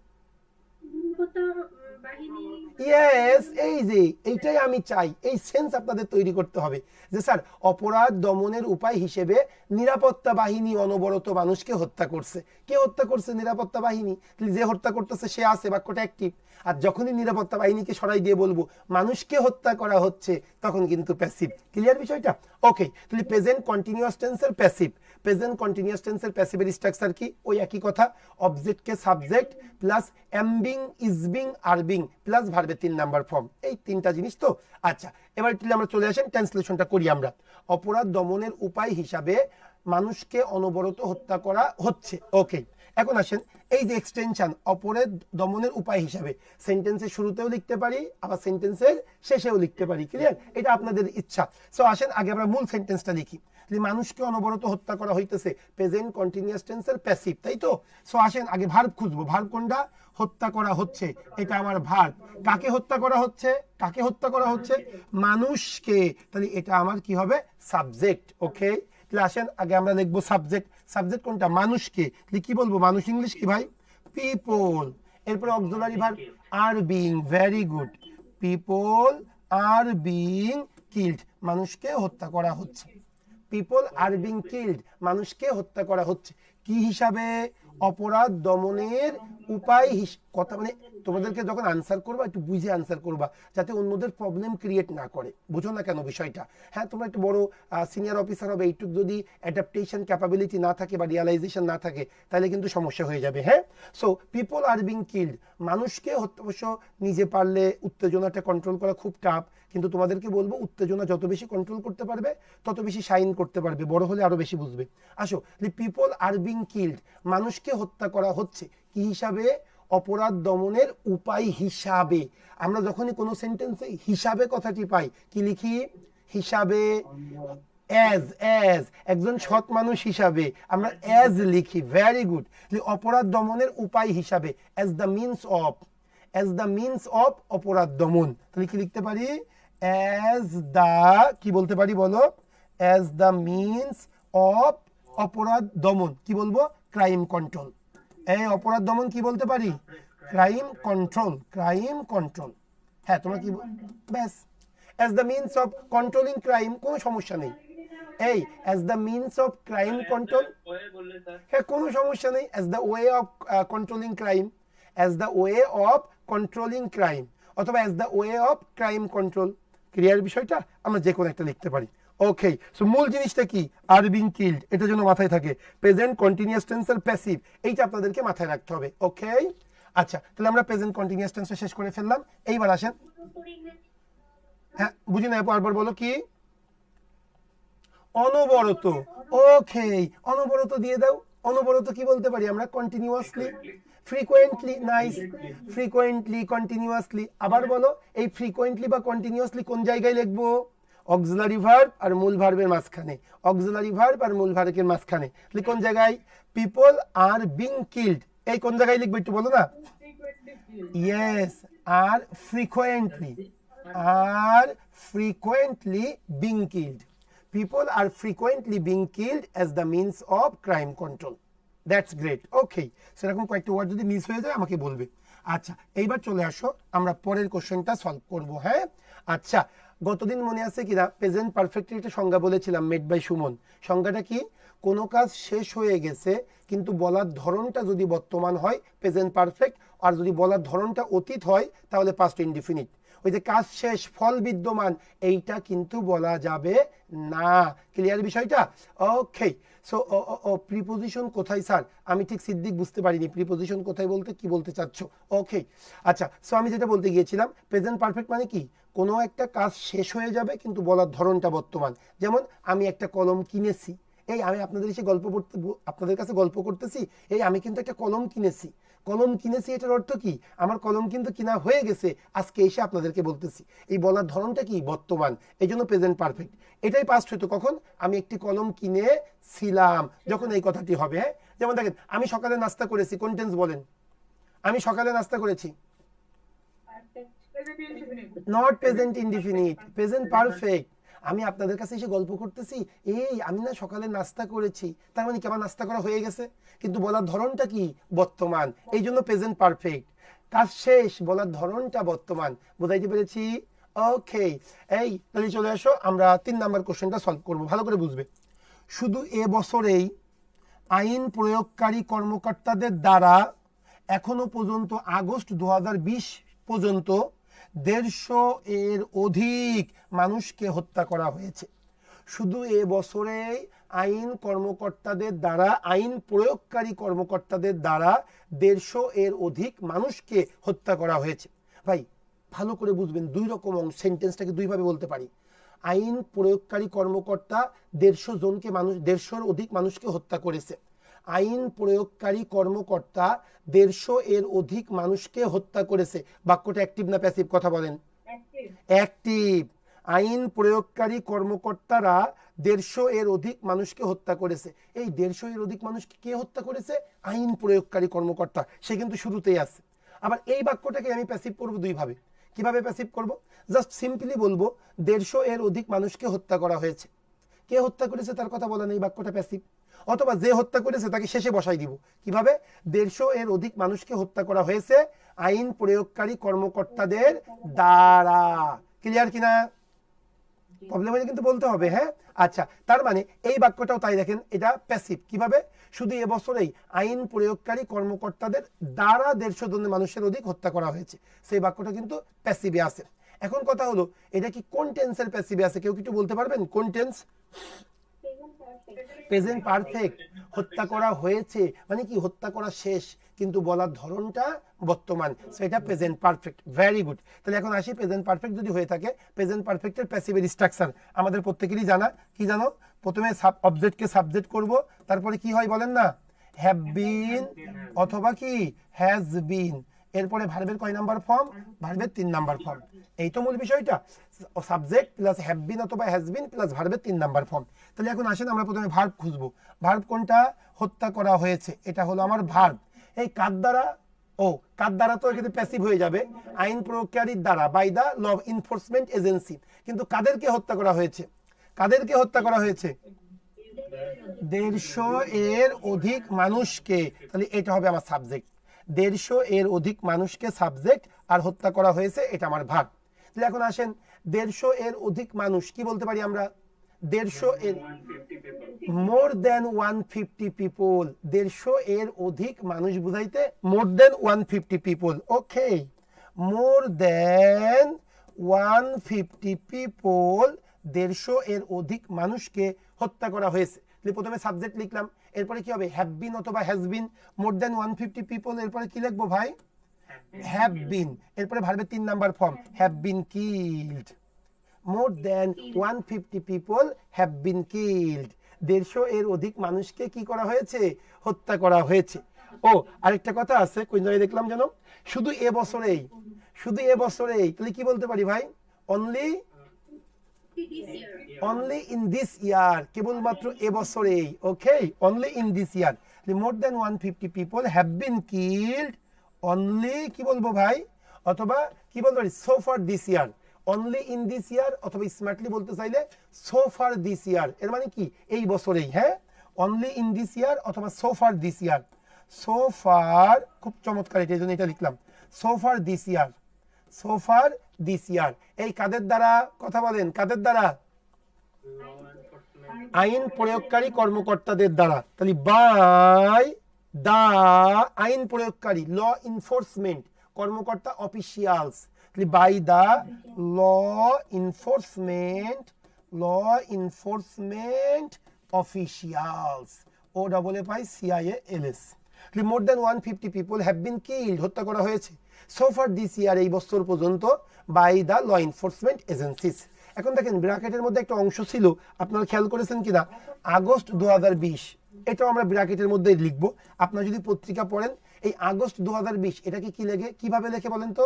ইয়েস, এই যে এইটাই আমি চাই, এই সেন্স আপনাদের তৈরি করতে হবে যে স্যার অপরাধ দমনের উপায় হিসেবে নিরাপত্তা বাহিনী অনবরত মানুষকে হত্যা করছে। কে হত্যা করছে? নিরাপত্তা বাহিনী। যে হত্যা করতেছে সে আছে, বাক্যটা অ্যাক্টিভ। আর যখনই নিরাপত্তা বাহিনীকে সরাই দিয়ে বলবো মানুষকে হত্যা করা হচ্ছে, তখন কিন্তু প্যাসিভ। ক্লিয়ার বিষয়টা? ওকে, তাহলে প্রেজেন্ট কন্টিনিউয়াস টেন্সের প্যাসিভ, প্রেজেন্ট কন্টিনিউয়াস টেন্সের প্যাসিভের স্ট্রাকচার কি? ওই একই কথা, অবজেক্টকে সাবজেক্ট প্লাস এমবিং, ইজবিং, আরবিং প্লাস ভার্বের 3 নাম্বার ফর্ম, এই 3টা জিনিস তো। আচ্ছা, এবার আমরা চলে আসেন ট্রান্সলেশনটা করি আমরা। অপরাধ দমনের উপায় হিসাবে মানুষকে অনবরত হত্যা করা হচ্ছে। ওকে, এখন আসেন এই যে এক্সটেনশন অপরাধ দমনের উপায় হিসাবে, সেন্টেন্সের শুরুতেও লিখতে পারি আবার সেন্টেন্সের শেষেও লিখতে পারি। ক্লিয়ার? এটা আপনাদের ইচ্ছা। সো আসেন আগে আমরা মূল সেন্টেন্সটা লিখি। মানুষকে অনবরত হত্যা করা হইতেছে, প্রেজেন্ট কন্টিনিউয়াস টেন্সের প্যাসিভ, তাই তো? সো আসেন আগে ভার্ব খুঁজবো। ভার্ব কোনটা? হত্যা করা হচ্ছে, এটা আমার ভার্ব। কাকে হত্যা করা হচ্ছে? কাকে হত্যা করা হচ্ছে? মানুষকে, তাহলে এটা আমার কি হবে? সাবজেক্ট। ওকে, তাহলে আসেন আগে আমরা লিখবো সাবজেক্ট। সাবজেক্ট কোনটা? মানুষকে। তাহলে কি বলবো? মানুষ ইংলিশ কি ভাই? পিপল। এরপর auxiliary verb are being. Very good. People are being killed, মানুষকে হত্যা করা হচ্ছে। পিপল আর বিং কিল্ড, মানুষকে হত্যা করা হচ্ছে। কি হিসাবে? অপরাধ দমনের উপায় কথা, মানে তোমাদেরকে যখন আনসার করবা একটু বুঝে আনসার করবা, যাতে অন্যদের প্রবলেম ক্রিয়েট না করে। বুঝো না কেন বিষয়টা? হ্যাঁ, তোমরা একটু বড় সিনিয়র অফিসার হবে, এইটুকু যদি অ্যাডাপ্টেশন ক্যাপাবিলিটি না থাকে বা রিয়ালাইজেশন না থাকে, তাহলে কিন্তু সমস্যা হয়ে যাবে। হ্যাঁ, so people are being killed, মানুষকে হত্যা। অবশ্য নিজে পারলে উত্তেজনাটা কন্ট্রোল করা খুব টাফ, কিন্তু তোমাদেরকে বলবো উত্তেজনা যত বেশি কন্ট্রোল করতে পারবে তত বেশি শাইন করতে পারবে, বড় হলে আরো বেশি বুঝবে। আসো, পিপল আর বিং কিল্ড, মানুষকে হত্যা করা হচ্ছে। কি হিসাবে? অপরাধ দমনের উপায় হিসাবে। আমরা যখনই কোনো সেন্টেন্সে হিসাবে কথাটি পাই, কি লিখি? হিসাবে। অ্যাজ, অ্যাজ একজন সৎ মানুষ হিসাবে আমরা অ্যাজ লিখি। Very good. অপরাধ দমনের উপায় হিসাবে, as the means of, as the means of অপরাধ দমন। তাহলে কি লিখতে পারি? অ্যাজ দ্য, কি বলতে পারি বলো? অ্যাজ দ্য মিনস অফ অপরাধ দমন। কি বলবো? Crime control. এই অপরাধ দমন কি বলতে পারি? Crime control, crime control. হ্যাঁ তোমরা কি ব্যাস, as the means of controlling crime, কোনো সমস্যা নেই। এই as the means of crime control, হ্যাঁ কোনো সমস্যা নেই। As the way of controlling crime, as the way of controlling crime, অথবা as the way of crime control. Clear বিষয়টা? আমরা যে কোনো একটা লিখতে পারি। ওকে, সো মূল জিনিসটা কি? আর বিং কিল্ড, এটার জন্য মাথায় থাকে প্রেজেন্ট কন্টিনিউয়াস টেন্স আর প্যাসিভ, এইটা আপনাদেরকে মাথায় রাখতে হবে। ওকে, আচ্ছা তাহলে আমরা প্রেজেন্ট কন্টিনিউয়াস টেন্সটা শেষ করে ফেললাম। এইবার আসেন, হ্যাঁ বুঝি না, বারবার বলো কি? অনবরত। ওকে, অনবরত দিয়ে দাও। অনবরত কি বলতে পারি আমরা? Continuously, frequently. Nice, frequently, continuously. আবার বলো, এই ফ্রিকোয়েন্টলি বা কন্টিনিউয়াসলি কোন জায়গায় লিখবো? অক্সিলারি ভার্ব আর মূল ভার্বের মাঝখানে। অক্সিলারি ভার্ব আর মূল ভার্বের মাঝখানে কোন জায়গায়? পিপল আর বিং কিল্ড, এই কোন জায়গায় লিখবো একটু বলো না? Yes, are frequently, are frequently being killed. People are frequently being killed as the means of crime control. That's great. Okay, সেরকম কয়েকটা ওয়ার্ড যদি মিস হয়ে যায় আমাকে বলবে। আচ্ছা এইবার চলে আসো, আমরা পরের কোশ্চেনটা সলভ করব। হ্যাঁ আচ্ছা, গতদিন মনে আছে কিনা প্রেজেন্ট পারফেক্টের একটা সংজ্ঞা বলেছিলাম, মেড বাই সুমন। সংজ্ঞাটা কি? কোনো কাজ শেষ হয়ে গেছে কিন্তু বলার ধরনটা যদি বর্তমান হয় প্রেজেন্ট পারফেক্ট, আর যদি বলার ধরনটা অতীত হয় তাহলে পাস্ট ইনডিফিনিট। ওই যে কাজ শেষ ফল বিদ্যমান, এইটা কিন্তু বলা যাবে না। ক্লিয়ার বিষয়টা? ওকে, সো প্রিপোজিশন কোথায় স্যার? আমি ঠিক সিদ্দিক বুঝতে পারিনি, প্রিপোজিশন কোথায় বলতে কি বলতে চাচ্ছ? ওকে আচ্ছা, সো আমি যেটা বলতে গিয়েছিলাম প্রেজেন্ট পারফেক্ট মানে কি? কোনো একটা কাজ শেষ হয়ে যাবে কিন্তু বলার ধরনটা বর্তমান। যেমন আমি একটা কলম কিনেছি, এই আমি আপনাদের এসে গল্প করতে, আপনাদের কাছে গল্প করতেছি, এই আমি কিন্তু একটা কলম কিনেছি। কলম কিনেছি এটার অর্থ কি? আমার কলম কিন্তু কিনা হয়ে গেছে, আজকে এসে আপনাদেরকে বলতেছি। এই বলার ধরনটা কি? বর্তমান, এই জন্য প্রেজেন্ট পারফেক্ট। এটাই পাস্ট হতো কখন? আমি একটি কলম কিনেছিলাম, যখন এই কথাটি হবে। হ্যাঁ যেমন দেখেন, আমি সকালে নাস্তা করেছি, কোন টেন্স বলেন? আমি সকালে নাস্তা করেছি, not present indefinite, present perfect. আমি আপনাদের কাছে এসে গল্প করতেছি, এই আমি না সকালে নাস্তা করেছি, তার মানে কি আমার নাস্তা করা হয়ে গেছে, কিন্তু বলার ধরনটা কি? বর্তমান, এই জন্য প্রেজেন্ট পারফেক্ট। কাজ শেষ, বলার ধরনটা বর্তমান। বুঝাইতে পেরেছি? ওকে, এই তাহলে চলে আসো, আমরা 3 নাম্বার কোশ্চেনটা সলভ করব, ভালো করে বুঝবে। শুধু এ বছরেই আইন প্রয়োগকারী কর্মকর্তাদের দ্বারা এখনো পর্যন্ত আগস্ট 2020 পর্যন্ত 150 এর অধিক মানুষকে হত্যা করা হয়েছে। শুধু এ বছরে আইন কর্মকর্তাদের দ্বারা, আইন প্রয়োগকারী কর্মকর্তাদের দ্বারা 150 এর অধিক মানুষকে হত্যা করা হয়েছে। ভাই ভালো করে বুঝবেন, দুই রকম সেন্টেন্সটাকে দুইভাবে বলতে পারি। আইন প্রয়োগকারী কর্মকর্তা 150 জনকে মানুষ, 150 অধিক মানুষকে হত্যা করেছে। আইন প্রয়োগকারী কর্মকর্তা 150 এর অধিক মানুষকে হত্যা করেছে। বাক্যটা অ্যাক্টিভ না প্যাসিভ? কথা বলেন। অ্যাক্টিভ। আইন প্রয়োগকারী কর্মকর্তারা 150 এর অধিক মানুষকে হত্যা করেছে। এই 150 এর অধিক মানুষকে কে হত্যা করেছে? আইন প্রয়োগকারী কর্মকর্তা, সে কিন্তু শুরুতেই আছে। আবার এই বাক্যটাকে আমি প্যাসিভ করব দুইভাবে। কিভাবে প্যাসিভ করব? জাস্ট সিম্পলি বলবো 150 এর অধিক মানুষকে হত্যা করা হয়েছে। কে হত্যা করেছে তার কথা বলা নেই, বাক্যটা প্যাসিভ। অথবা যে হত্যা করেছে তাকে শেষে বসাই দিব। কিভাবে? 150 এর অধিক মানুষকে হত্যা করা হয়েছে আইন প্রয়োগকারী কর্মকর্তাদের দ্বারা। ক্লিয়ার কিনা? প্রবলেম হলে কিন্তু বলতে হবে। হ্যাঁ আচ্ছা, তার মানে এই বাক্যটাও তাই, দেখেন এটা প্যাসিভ। কিভাবে? শুধু এবছরেই আইন প্রয়োগকারী কর্মকর্তাদের দ্বারা 150 জন মানুষের অধিক হত্যা করা হয়েছে, সেই বাক্যটা কিন্তু প্যাসিভে আছে। এখন কথা হলো, এটা কি কোন টেন্সের প্যাসিভে আছে? কেউ কিছু বলতে পারবেন কোন টেন্স? Present perfect. হত্যা করা হয়েছে মানে কি? হত্যা করা শেষ কিন্তু বলার ধরনটা বর্তমান, সেটা প্রেজেন্ট পারফেক্ট। Very good. তাহলে এখন আসি, প্রেজেন্ট পারফেক্ট যদি হয়ে থাকে, প্রেজেন্ট পারফেক্টের প্যাসিভের স্ট্রাকচার আমাদের প্রত্যেকেরই জানা। কি জানো? প্রথমে অবজেক্টকে সাবজেক্ট করব, তারপরে কি হয় বলেন না? হ্যাভ বিন অথবা কি হ্যাজ বিন। এরপরে ভার্বের কয় নাম্বার ফর্ম? ভার্বের 3 নাম্বার ফর্ম। এই তো মূল বিষয়টা, সাবজেক্ট প্লাস হ্যাভ বিন অথবা হ্যাজ বিন প্লাস ভার্বের 3 নাম্বার ফর্ম। তাহলে এখন আসেন আমরা প্রথমে ভার্ব খুঁজবো। ভার্ব কোনটা? হত্যা করা হয়েছে, এটা হলো আমার ভার্ব। এই কার দ্বারা? ও কার দ্বারা, তো এখানে প্যাসিভ হয়ে যাবে, আইন প্রয়োগকারীর দ্বারা, by the law enforcement agency. কিন্তু কাদেরকে হত্যা করা হয়েছে, কাদেরকে হত্যা করা হয়েছে? 150 এর অধিক মানুষকে। তাহলে এটা হবে আমার সাবজেক্ট, 150 এর অধিক মানুষকে সাবজেক্ট, আর হত্যা করা হয়েছে এটা আমার ভাগ। তাহলে এখন আসেন, 150 এর অধিক মানুষ কি বলতে পারি আমরা? 150 এর মোর দেন 150 পিপল, 150 এর অধিক মানুষ বুঝাইতে মোর দেন 150 পিপল। ওকে, মোর দেন 150 পিপল, 150 এর অধিক মানুষকে হত্যা করা হয়েছে। প্রথমে সাবজেক্ট লিখলাম, এরপরে কি হবে? হ্যাভ বিন অথবা has been. More than 150 people, এরপরে কি লিখবো ভাই? Have been. এরপরে ভার্বের 3 number form, have been killed. More than 150 people have been killed, 150 এর অধিক মানুষকে কি করা হয়েছে? হত্যা করা হয়েছে। ও আরেকটা কথা আছে, কোন জায়গায় দেখলাম যেন, শুধু এ বছরেই, শুধু এ বছরেই, তাহলে কি বলতে পারি ভাই? Only, only in this year, কেবলমাত্র এ বছরেই। Okay, only in this year. More than 150 people have been killed only, কি বলবো ভাই? অথবা কি বলতে পারি? So far this year, only in this year, অথবা স্মার্টলি বলতে চাইলে সো ফার দিস ইয়ার। এর মানে কি? এই বছরেই। হ্যাঁ, অনলি ইন দিস ইয়ার অথবা so far this year. So far, খুব চমৎকার, এটা এই জন্য এটা লিখলাম, so far this year, so far this ইয়ার। এই কাদের দ্বারা কথা বলেন? কাদের দ্বারা? আইন প্রয়োগকারী কর্মকর্তাদের দ্বারা। তাহলে বাই দা আইন প্রয়োগকারী, ল এনফোর্সমেন্ট কর্মকর্তা, অফিসিয়ালস। তাহলে by the law enforcement, law enforcement officials, O double F I C I A L S. More than 150 people have been killed, হত্যা করা হয়েছে, সো ফার দিস ইয়ার, এই বছর পর্যন্ত, by the law enforcement agencies. এখন দেখেন ব্র্যাকেটের মধ্যে একটা অংশ ছিল, আপনারা খেয়াল করেছেন কিনা? আগস্ট 2020, এটাও আমরা ব্র্যাকেটের মধ্যে লিখব। আপনারা যদি পত্রিকা পড়েন, এই আগস্ট 2020 এটাকে কি লেখে, কিভাবে লেখে বলেন তো?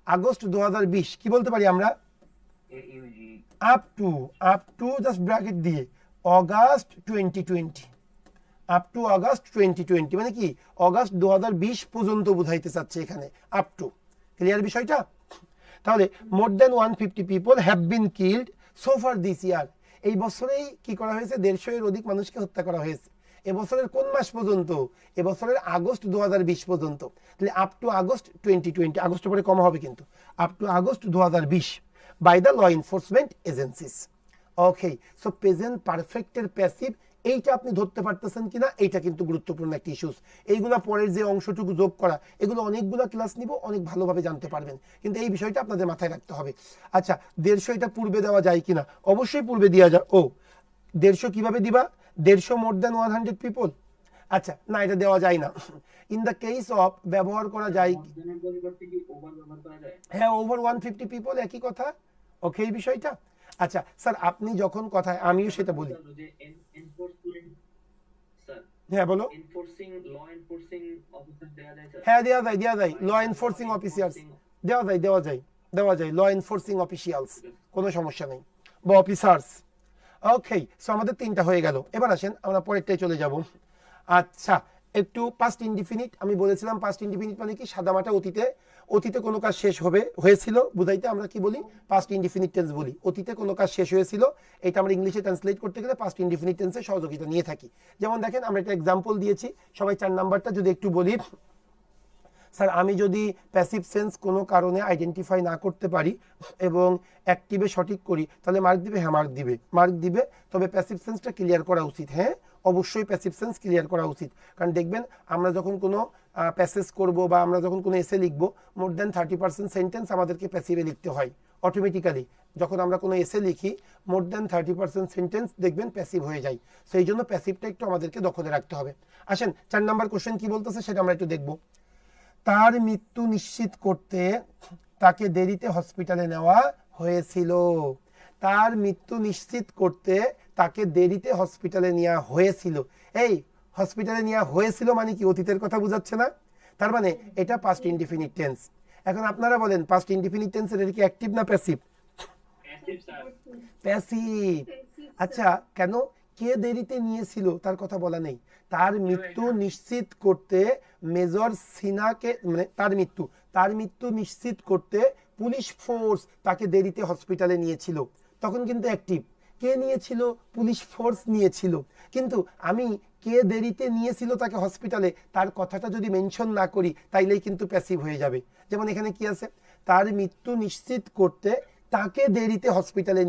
আগস্ট 2020 কি বলতে পারি আমরা? আপ টু জাস্ট ব্র্যাকেট দিয়ে অগাস্ট 2020, আপ টু অগাস্ট 2020, মানে কি? অগাস্ট 2020 পর্যন্ত বুঝাইতে চাচ্ছে এখানে, আপ টু। ক্লিয়ার বিষয়টা? তাহলে মোর than 150 people have been killed so far this ইয়ার, এই বছরেই কি করা হয়েছে? 150 এর অধিক মানুষকে হত্যা করা হয়েছে। এবছরের কোন মাস পর্যন্ত? এবছরের আগস্ট 2020 পর্যন্ত। তাহলে আপ টু আগস্ট 2020, আগস্ট পরে কম হবে কিন্তু, up to August 2020 by the law enforcement agencies. Okay, so present পারফেক্টের প্যাসিভ, এইটা আপনি ধরতে পারতেছেন কিনা, এইটা কিন্তু গুরুত্বপূর্ণ একটা ইস্যুস। এইগুলা পরের যে অংশটুকু যোগ করা, এগুলো অনেকগুলো ক্লাস নিব, অনেক ভালোভাবে জানতে পারবেন, কিন্তু এই বিষয়টা আপনাদের মাথায় রাখতে হবে। আচ্ছা, 150 এটা পূর্বে দেওয়া যায় কিনা? অবশ্যই পূর্বে দেওয়া যায়। ও 150 কিভাবে দিবা? 150 মোর দেন 100 পিপল। আচ্ছা, না, এটা দেওয়া যায় না। ইন দ্য কেস অফ, ব্যবহার করা যায়, হ্যাঁ, ওভার 150 পিপল, একই কথা। ওকে, এই বিষয়টা। আচ্ছা স্যার, আপনি যখন কথায়, আমিও সেটা বলি। হ্যাঁ বলো। হ্যাঁ, দেওয়া যায়, দেওয়া যায়, ল এনফোর্সিং অফিসার্স, দেওয়া যায়, দেওয়া যায়, দেওয়া যায়, ল এনফোর্সিং অফিসিয়ালস, কোনো সমস্যা নেই, বা অফিসার্স। ওকে, সো আমাদের 3টা হয়ে গেল। এবার আসেন আমরা পরেরটাই চলে যাব। আচ্ছা, একটু পাস্ট ইনডিফিনিট, আমি বলেছিলাম পাস্ট ইনডিফিনিট মানে কি? সাদামাটা অতীতে, অতীতে কোনো কাজ শেষ হবে, হয়েছিল বুঝাইতে আমরা কি বলি? পাস্ট ইনডিফিনিট টেন্স বলি। অতীতে কোনো কাজ শেষ হয়েছিল, এটা আমরা ইংলিশে ট্রান্সলেট করতে গেলে পাস্ট ইনডিফিনিট টেন্সের সহযোগিতা নিয়ে থাকি। যেমন দেখেন, আমরা একটা এক্সাম্পল দিয়েছি, সবাই 4 নাম্বারটা যদি একটু বলি। স্যার, আমি যদি প্যাসিভ সেন্স কোনো কারণে আইডেন্টিফাই না করতে পারি এবং অ্যাক্টিভে সঠিক করি, তাহলে মার্ক দিবে? হ্যাঁ, মার্ক দিবে, মার্ক দিবে। তবে প্যাসিভ সেন্সটা ক্লিয়ার করা উচিত। হ্যাঁ, অবশ্যই প্যাসিভ সেন্স ক্লিয়ার করা উচিত, কারণ দেখবেন আমরা যখন কোনো প্যাসেজ করব বা আমরা যখন কোনো এসে লিখবো, মোর দেন 30% সেন্টেন্স আমাদেরকে প্যাসিভে লিখতে হয় অটোমেটিক্যালি। যখন আমরা কোনো এসে লিখি, মোর দেন 30% সেন্টেন্স দেখবেন প্যাসিভ হয়ে যায়। সেই জন্য প্যাসিভটা একটু আমাদেরকে দখলে রাখতে হবে। আসেন 4 নাম্বার কোশ্চেন কি বলতেছে সেটা আমরা একটু দেখবো। তার মৃত্যু নিশ্চিত করতে তাকে দেরিতে হসপিটালে নেওয়া হয়েছিল। তার মৃত্যু নিশ্চিত করতে তাকে দেরিতে হসপিটালে নেওয়া হয়েছিল। এই হসপিটালে নেওয়া হয়েছিল মানে কি? অতীতের কথা বোঝাচ্ছে না? তার মানে এটা পাস্ট ইনডিফিনিট টেন্স। এখন আপনারা বলেন, পাস্ট ইনডিফিনিট টেন্সের এটা কি অ্যাক্টিভ না প্যাসিভ? প্যাসিভ। আচ্ছা, কেন? কে দেরিতে নিয়েছিল তার কথা বলা নেই, তার মৃত্যু নিশ্চিত করতে মেজর সিনাকে, মানে তার মৃত্যু নিশ্চিত করতে পুলিশ ফোর্স তাকে দেরিতে হসপিটালে নিয়েছিল। তখন কিন্তু অ্যাক্টিভ, কে নিয়েছিল? পুলিশ ফোর্স নিয়েছিল। কিন্তু আমি কে দেরিতে নিয়েছিল তাকে হসপিটালে, তার কথাটা যদি মেনশন না করি তাইলেই কিন্তু প্যাসিভ হয়ে যাবে। যেমন এখানে কি আছে, তার মৃত্যু নিশ্চিত করতে তাকে দেরিতে হসপিটালে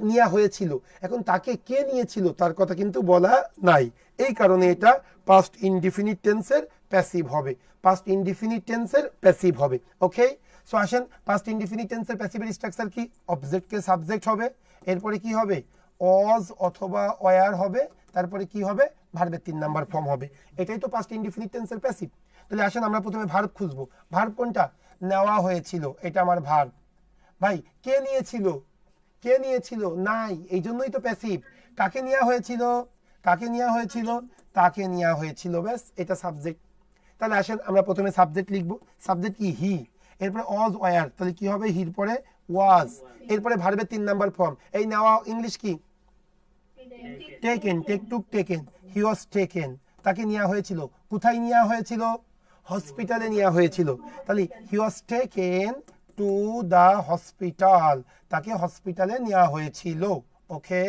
নেওয়া হয়েছিল। এখন তাকে কে নিয়েছিল তার কথা কিন্তু বলা নাই, এই কারণে এটা পাস্ট ইনডিফিনিট টেন্সের প্যাসিভ হবে। পাস্ট ইনডিফিনিট টেন্সের প্যাসিভ হবে। ওকে, সো আসেন, পাস্ট ইনডিফিনিট টেন্সের প্যাসিভের স্ট্রাকচার কি? অবজেক্টকে সাবজেক্ট হবে, এরপরে কি হবে? অজ অথবা ওয়্যার হবে, তারপরে কি হবে? ভার্বের 3 নাম্বার ফর্ম হবে। এটাই তো পাস্ট ইনডিফিনিট টেন্সের প্যাসিভ। তাহলে আসেন আমরা প্রথমে ভার্ব খুঁজবো। ভার্ব কোনটা? নেওয়া হয়েছিল, এটা আমার ভার্ব। ভাই কে নিয়েছিল? কে নিয়েছিল? নাই, এই জন্যই তো প্যাসিভ। কাকে নেওয়া হয়েছিল? কাকে নেওয়া হয়েছিল? তাকে নেওয়া হয়েছিল, ব্যাস, এটা সাবজেক্ট। তাহলে আসেন আমরা প্রথমে সাবজেক্ট লিখবো। সাবজেক্ট কি? হি। এরপরে অজ ওয়্যার, তাহলে কি হবে? হির পরে ওয়াজ। এরপরে ভার্বের 3 নাম্বার ফর্ম। এই নেওয়া ইংলিশ কি? Taken, take took taken, he was taken. তাকে নেওয়া হয়েছিল, কোথায় নেওয়া হয়েছিল? হসপিটালে নেওয়া হয়েছিল। তাহলে he was taken to the hospital, তাকে হসপিটালে নেওয়া হয়েছিল। Okay,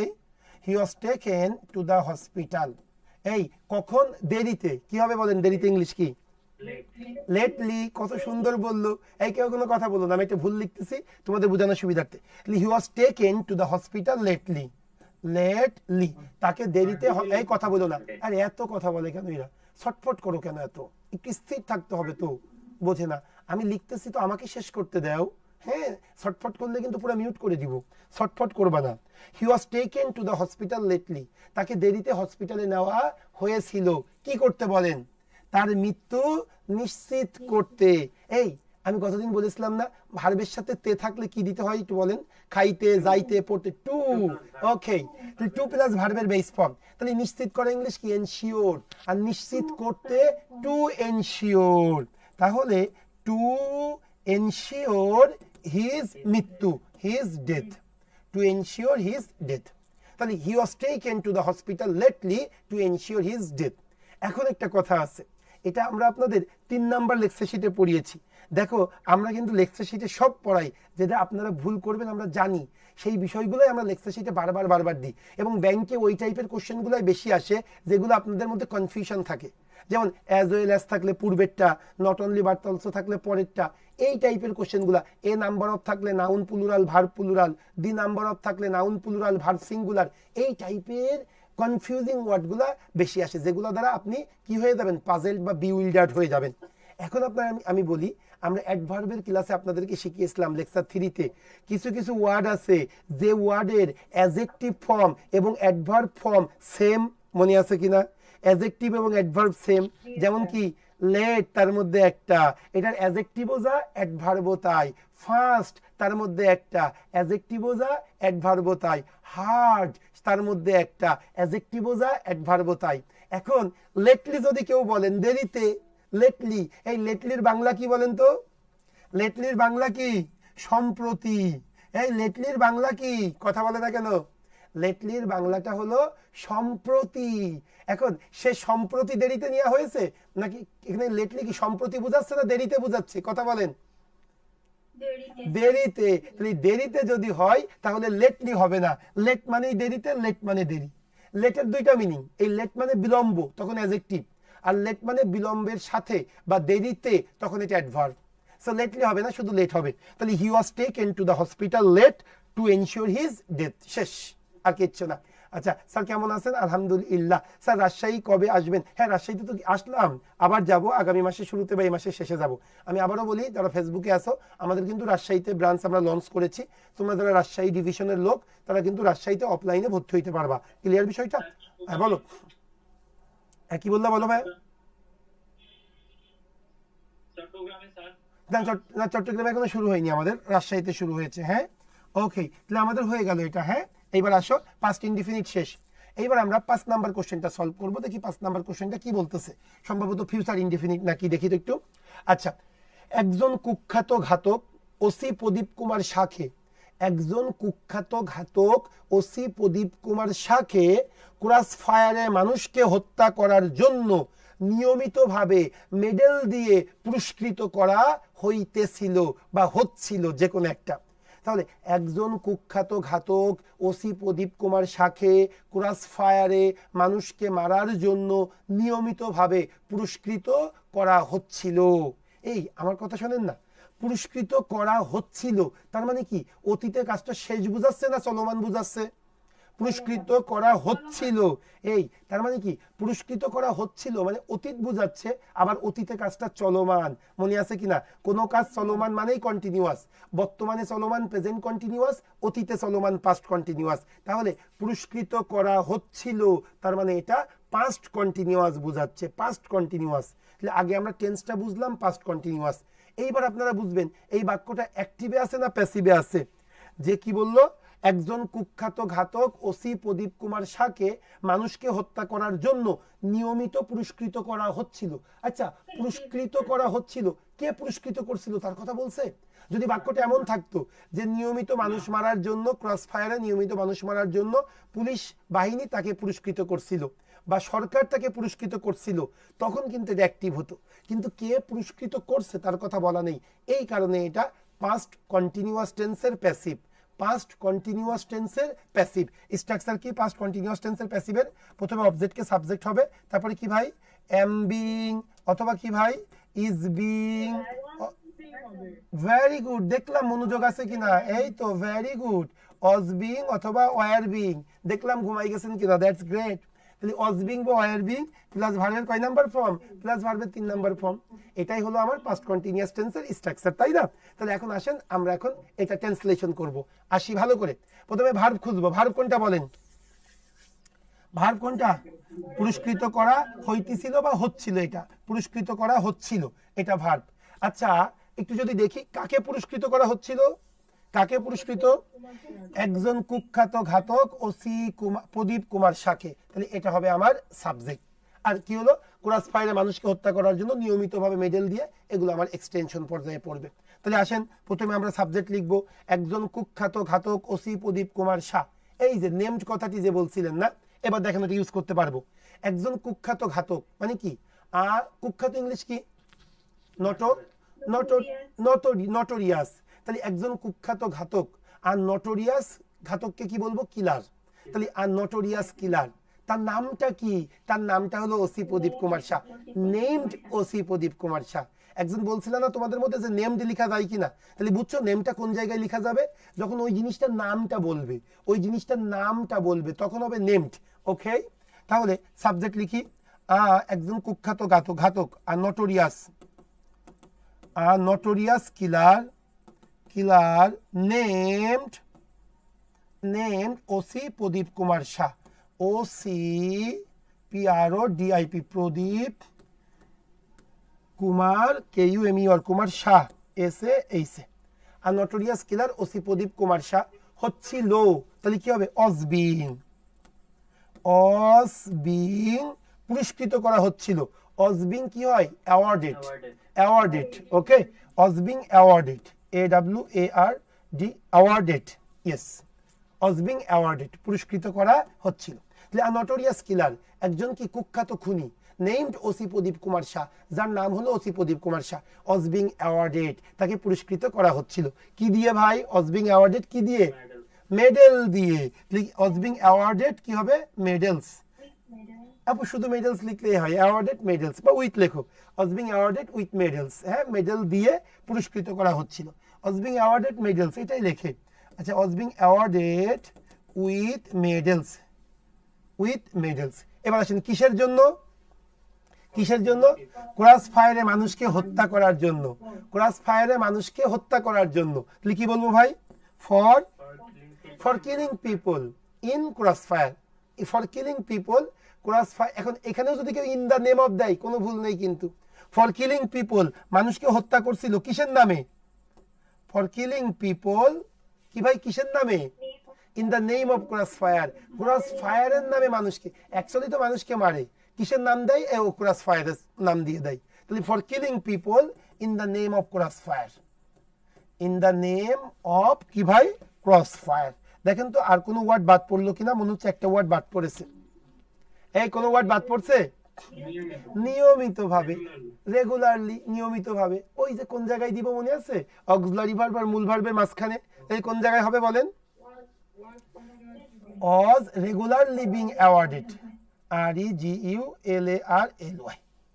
he was taken to the hospital. এই কখন? দেরিতে। কি হবে বলেন? দেরিতে ইংলিশ কি? লেটলি। কত সুন্দর বললো। এই কেউ কোনো কথা বললো না, আমি একটা ভুল লিখতেছি তোমাদের বোঝানোর সুবিধার্থে। He was taken to the hospital lately. Lately, তাকে দেরিতে এই কথা বলো না। আরে এত কথা বলে কেন এরা? ছটফট করো কেন এত? একটু স্থির থাকতে হবে তো, বোঝে না। আমি লিখতেছি তো, আমাকে শেষ করতে দাও। হ্যাঁ, ছটফট করলে কিন্তু পুরো মিউট করে দিব। ছটফট করবা না। He was taken to the hospital lately, তাকে দেরিতে হসপিটালে নেওয়া হয়েছিল। কি করতে বলেন? তার মৃত্যু নিশ্চিত করতে। এই আমি কতদিন বলেছিলাম না, ভার্বের সাথে তে থাকলে কি দিতে হয় একটু বলেন? খাইতে, যাইতে, পড়তে, টু। ওকে, টু প্লাস ভার্বের বেস ফর্ম। তাহলে নিশ্চিত করা ইংলিশ কি? এনশিওর। আর নিশ্চিত করতে টু এনশিওর। তাহলে টু এনশিওর হিজ মৃত্যু, his death, to ensure his death. তাহলে he was taken to the hospital lately to ensure his death. এখন একটা কথা আছে, এটা আমরা আপনাদের 3 নাম্বার লেকচার শিটে পড়িয়েছি। দেখো আমরা কিন্তু লেকচার শিটে সব পড়াই, যেটা আপনারা ভুল করবেন আমরা জানি, সেই বিষয়গুলোই আমরা লেকচার শিটে বারবার দিই। এবং ব্যাংকে ওই টাইপের কোশ্চেনগুলোই বেশি আসে যেগুলো আপনাদের মধ্যে কনফিউশন থাকে। যেমন অ্যাজ ওয়েল অ্যাজ থাকলে পূর্বেরটা, নট অনলি বাট অলসো থাকলে পরেরটা, এই টাইপের কোশ্চেনগুলো। এ নাম্বার অফ থাকলে noun plural verb plural, the number of থাকলে নাউন প্লুরাল ভার্ব সিঙ্গুলার, এই টাইপের কনফিউজিং ওয়ার্ডগুলো বেশি আসে, যেগুলো দ্বারা আপনি কি হয়ে যাবেন? পাজেলড বা বিউইল্ডার্ড হয়ে যাবেন। এখন আপনার আমি বলি, আমরা অ্যাডভার্বের ক্লাসে আপনাদেরকে শিখিয়েছিলাম লেকচার 3-তে কিছু কিছু ওয়ার্ড আছে যে ওয়ার্ডের অ্যাডজেক্টিভ ফর্ম এবং অ্যাডভার্ব ফর্ম সেম। মনে আছে কিনা? অ্যাডজেক্টিভ এবং অ্যাডভার্ব সেম। যেমন কি লেট, তার মধ্যে একটা, এটার অ্যাডজেক্টিভও যা অ্যাডভার্বও তাই। ফাস্ট, তার মধ্যে একটা, অ্যাডজেক্টিভও যা অ্যাডভার্বও তাই। হার্ড, তার মধ্যে একটা, অ্যাডজেক্টিভও যা অ্যাডভার্বও তাই। এখন লেটলি যদি কেউ বলেন দেরিতে, লেটলি, এই লেটলির বাংলা কি বলেন তো? লেটলির বাংলা কি? সম্প্রতি। এই লেটলির বাংলা কি? কথা বলে না কেন? লেটলির বাংলাটা হলো সম্প্রতি। এখন সে সম্প্রতি দেরিতে নেওয়া হয়েছে নাকি এখানে লেটলি কি সম্প্রতি বোঝাচ্ছে না দেরিতে বোঝাচ্ছে? কথা বলেন। দেরিতে। দেরিতে যদি হয় তাহলে লেটলি হবে না। লেট মানেই দেরিতে, লেট মানে দেরি। লেটের দুইটা মিনিং, এই লেট মানে বিলম্ব, তখন অ্যাডজেক্টিভ, আর লেট মানে বিলম্বের সাথে বা দেরিতে, তখন এটা অ্যাডভার্ব। সো লেটলি হবে না, শুধু লেট হবে। তাহলে he was taken to the hospital late to ensure his death. শেষ, আর কিচ্ছু না। আচ্ছা স্যার কেমন আছেন? আলহামদুলিল্লাহ। স্যার রাজশাহী কবে আসবেন? হ্যাঁ রাজশাহীতে তো আসলাম, আবার যাব আগামী মাসের শুরুতে বা এই মাসের শেষে যাব। আমি আবারও বলি, যারা ফেসবুকে আসো, আমাদের কিন্তু রাজশাহীতে ব্রাঞ্চ আমরা লঞ্চ করেছি। তোমরা যারা রাজশাহী ডিভিশনের লোক তারা কিন্তু রাজশাহীতে অফলাইনে ভর্তি হইতে পারবা। ক্লিয়ার বিষয়টা? হ্যাঁ বলো। হ্যাঁ কি বললা? বলো ভাই। না চট্টগ্রামে এখনো শুরু হয়নি, আমাদের রাজশাহীতে শুরু হয়েছে। হ্যাঁ ওকে, তাহলে আমাদের হয়ে গেল এটা। হ্যাঁ এইবার আসো, পাস্ট ইনডিফিনিট শেষ। এইবার আমরা 5 নাম্বার কোশ্চেনটা সলভ করবো। দেখি 5 নাম্বার কোশ্চেনটা কি বলতেছে। সম্ভবত ফিউচার ইনডিফিনিট নাকি, দেখি তো একটু। আচ্ছা, একজন কুখ্যাত ঘাতক ওসি প্রদীপ কুমার শাখে একজন কুখ্যাত ঘাতক ওসি প্রদীপ কুমার শাহকে ক্রস ফায়ারে মানুষকে হত্যা করার জন্য নিয়মিতভাবে মেডেল দিয়ে পুরস্কৃত করা হইতেছিল বা হচ্ছিল, যে কোনো একটা। তাহলে একজন কুখ্যাত ঘাতক ওসি প্রদীপ কুমার শাহকে ক্রস ফায়ারে মানুষকে মারার জন্য নিয়মিতভাবে পুরস্কৃত করা হচ্ছিল। এই আমার কথা শোনেন না, পুরস্কৃত করা হচ্ছিল তার মানে কি অতীতে কাজটা শেষ বুঝাচ্ছে না চলমান বুঝাচ্ছে? পুরস্কৃত করা হচ্ছিল, এই তার মানে কি পুরস্কৃত করা হচ্ছিল মানে অতীত বুঝাচ্ছে, আবার অতীতে কাজটা চলমান। মনে আছে কিনা? কোনো কাজ চলমান মানেই কন্টিনিউয়াস, বর্তমানে চলমান প্রেজেন্ট কন্টিনিউয়াস, অতীতে চলমান পাস্ট কন্টিনিউয়াস। তাহলে পুরস্কৃত করা হচ্ছিল তার মানে এটা পাস্ট কন্টিনিউয়াস বুঝাচ্ছে, পাস্ট কন্টিনিউয়াস। তাহলে আগে আমরা টেন্সটা বুঝলাম পাস্ট কন্টিনিউয়াস। এইবার আপনারা বুঝবেন এই বাক্যটা অ্যাক্টিভে আছে না প্যাসিভে আছে। যে কি বললো, একজন কুখ্যাত ঘাতক ওসি প্রদীপ কুমার শাহকে মানুষকে হত্যা করার জন্য নিয়মিত পুরস্কৃত করা হচ্ছিল। আচ্ছা, পুরস্কৃত করা হচ্ছিল, কে পুরস্কৃত করছিল তার কথা বলছে? যদি বাক্যটা এমন থাকতো যে নিয়মিত মানুষ মারার জন্য, ক্রস ফায়ারে নিয়মিত মানুষ মারার জন্য পুলিশ বাহিনী তাকে পুরস্কৃত করছিল বা সরকার তাকে পুরস্কৃত করছিল, তখন কিন্তু এটা অ্যাক্টিভ হতো। কিন্তু কে পুরস্কৃত করছে তার কথা বলা নেই, এই কারণে এটা পাস্ট কন্টিনিউয়াস টেন্সের প্যাসিভ। পাস্ট কন্টিনিউয়াস টেন্সের প্যাসিভ স্ট্রাকচার কি? পাস্ট কন্টিনিউয়াস টেন্সের প্যাসিভের প্রথমে অবজেক্টকে সাবজেক্ট হবে, তারপরে কি ভাই এম বিং অথবা কি ভাই ইজ বিং। ভেরি গুড, দেখলাম মনোযোগ আছে কিনা, এই তো ভেরি গুড। অজ বিং অথবা ওয়ার বিং, দেখলাম ঘুমাই গেছেন কিনা, দ্যাটস গ্রেট। তাহলে অজ বিং বা ওয়ার বিং প্লাস ভার্বের কয় নাম্বার ফর্ম? প্লাস ভার্বের 3 নাম্বার ফর্ম। এটাই হলো আমার পাস্ট কন্টিনিউয়াস টেন্সের স্ট্রাকচার, তাই না? তাহলে এখন আসেন আমরা এখন এটা ট্রান্সলেশন করব। আসি ভালো করে, প্রথমে ভার্ব খুঁজবো। ভার্ব কোনটা বলেন? ভার্ব কোনটা? পুরস্কৃত করা হইতেছিল বা হচ্ছিল, এটা পুরস্কৃত করা হচ্ছিল, এটা ভার্ব। আচ্ছা, একটু যদি দেখি কাকে পুরস্কৃত করা হচ্ছিল, কাকে পুরস্কৃত? একজন কুখ্যাত ঘাতক ওসি প্রদীপ কুমার শাহকে, তাহলে এটা হবে আমার সাবজেক্ট। আর কি হলো? ক্রস ফায়ারে মানুষকে হত্যা করার জন্য নিয়মিতভাবে মেডেল দিয়ে, এগুলো আমার এক্সটেনশন পর্যায়ে পড়বে। তাহলে আসেন প্রথমে আমরা সাবজেক্ট লিখবো একজন কুখ্যাত ঘাতক ওসি প্রদীপ কুমার শাহ। এই যে নেমড কথাটি যে বলছিলেন না, এবার দেখেন এটা ইউজ করতে পারবো। একজন কুখ্যাত ঘাতক মানে কি? কুখ্যাত ইংলিশ কি? নটোরিয়াস। তাহলে একজন কুখ্যাত ঘাতক, আর নটোরিয়াস ঘাতককে কি বলবো? কিলার। তাহলে আর নটোরিয়াস কিলার, তার নামটা কি? তার নামটা হলো OC Prodip Kumar Shah, named OC Prodip Kumar Shah. একজন বলছিল না তোমাদের মধ্যে যে নেমড লেখা যায় কিনা, তাহলে বুঝছো নেমটা কোন জায়গায় লেখা যাবে? যখন ওই জিনিসটার নামটা বলবে, ওই জিনিসটার নামটা বলবে তখন হবে নেমড। ওকে, তাহলে সাবজেক্ট লিখি একজন কুখ্যাত ঘাতক আর notorious killer named OC Prodip Kumar Shah, OCPRODIP Prodip Kumar KUMER Kumar Shah SAH। আর notorious killer OC Prodip Kumar Shah হচ্ছিল, তাহলে কি হবে? অজবিং পুরস্কৃত করা হচ্ছিল। অজবিং কি হয়? Awarded. Okay, was being awarded, AWARD awarded, yes, was being awarded পুরস্কৃত করা হচ্ছিল। তাহলে নটোরিয়াস কিলার একজন কি কুখ্যাত খুনি, নেমড ওসি প্রদীপ কুমার শাহ, যার নাম হলো ওসি প্রদীপ কুমার শাহ, অজবিং অ্যাওয়ার্ডেড, তাকে পুরস্কৃত করা হচ্ছিল। কি দিয়ে ভাই? অজবিং অ্যাওয়ার্ডেড কি দিয়ে? মেডেল দিয়ে। অজবিং অ্যাওয়ার্ডেড কি হবে? মেডেলস। আপু শুধু মেডেলস লিখলেই হয়, অ্যাওয়ার্ডেড মেডেলস বা উইথ লেখো, অজবিং অ্যাওয়ার্ডেড উইথ মেডেলস। হ্যাঁ, মেডেল দিয়ে পুরস্কৃত করা হচ্ছিল, অজবিং অ্যাওয়ার্ডেড মেডেলস, এটাই লেখে। আচ্ছা, অজবিং অ্যাওয়ার্ডেড উইথ মেডেলস, এবার আসেন কিসের জন্য? ক্রস ফায়ারে মানুষকে হত্যা করার জন্য, ক্রস ফায়ারে মানুষকে হত্যা করার জন্য। তাহলে কি বলবো ভাই? For killing people in cross fire, for killing people cross fire. এখন এখানেও যদি কেউ ইন দ্য নেম অফ দেয় কোনো ভুল নেই, কিন্তু ফর কিলিং পিপল মানুষকে হত্যা করছিল কিসের নামে? ফর কিলিং পিপল কি ভাই কিসের নামে? In the name of cross fire, cross ফায়ারের নামে মানুষকে, অ্যাকচুয়ালি তো মানুষকে মারে, কিসের নাম দেয়? ও ক্রস ফায়ারের নাম দিয়ে দেয়। তাহলে for killing people in the name of cross fire, in the name of কি ভাই? Cross fire. দেখেন তো আর কোনো ওয়ার্ড বাদ পড়লো কিনা, মনে হচ্ছে একটা ওয়ার্ড বাদ পড়েছে। এই কোনো ওয়ার্ড বাদ পড়ছে? নিয়মিত ভাবে, রেগুলারলি, নিয়মিত ভাবে। ওই যে কোন জায়গায় দিব মনে আছে? অক্সিলারি ভার্ব আর মূল ভার্বের মাঝখানে। এই কোন জায়গায় হবে বলেন? was regularly being awarded, regularly,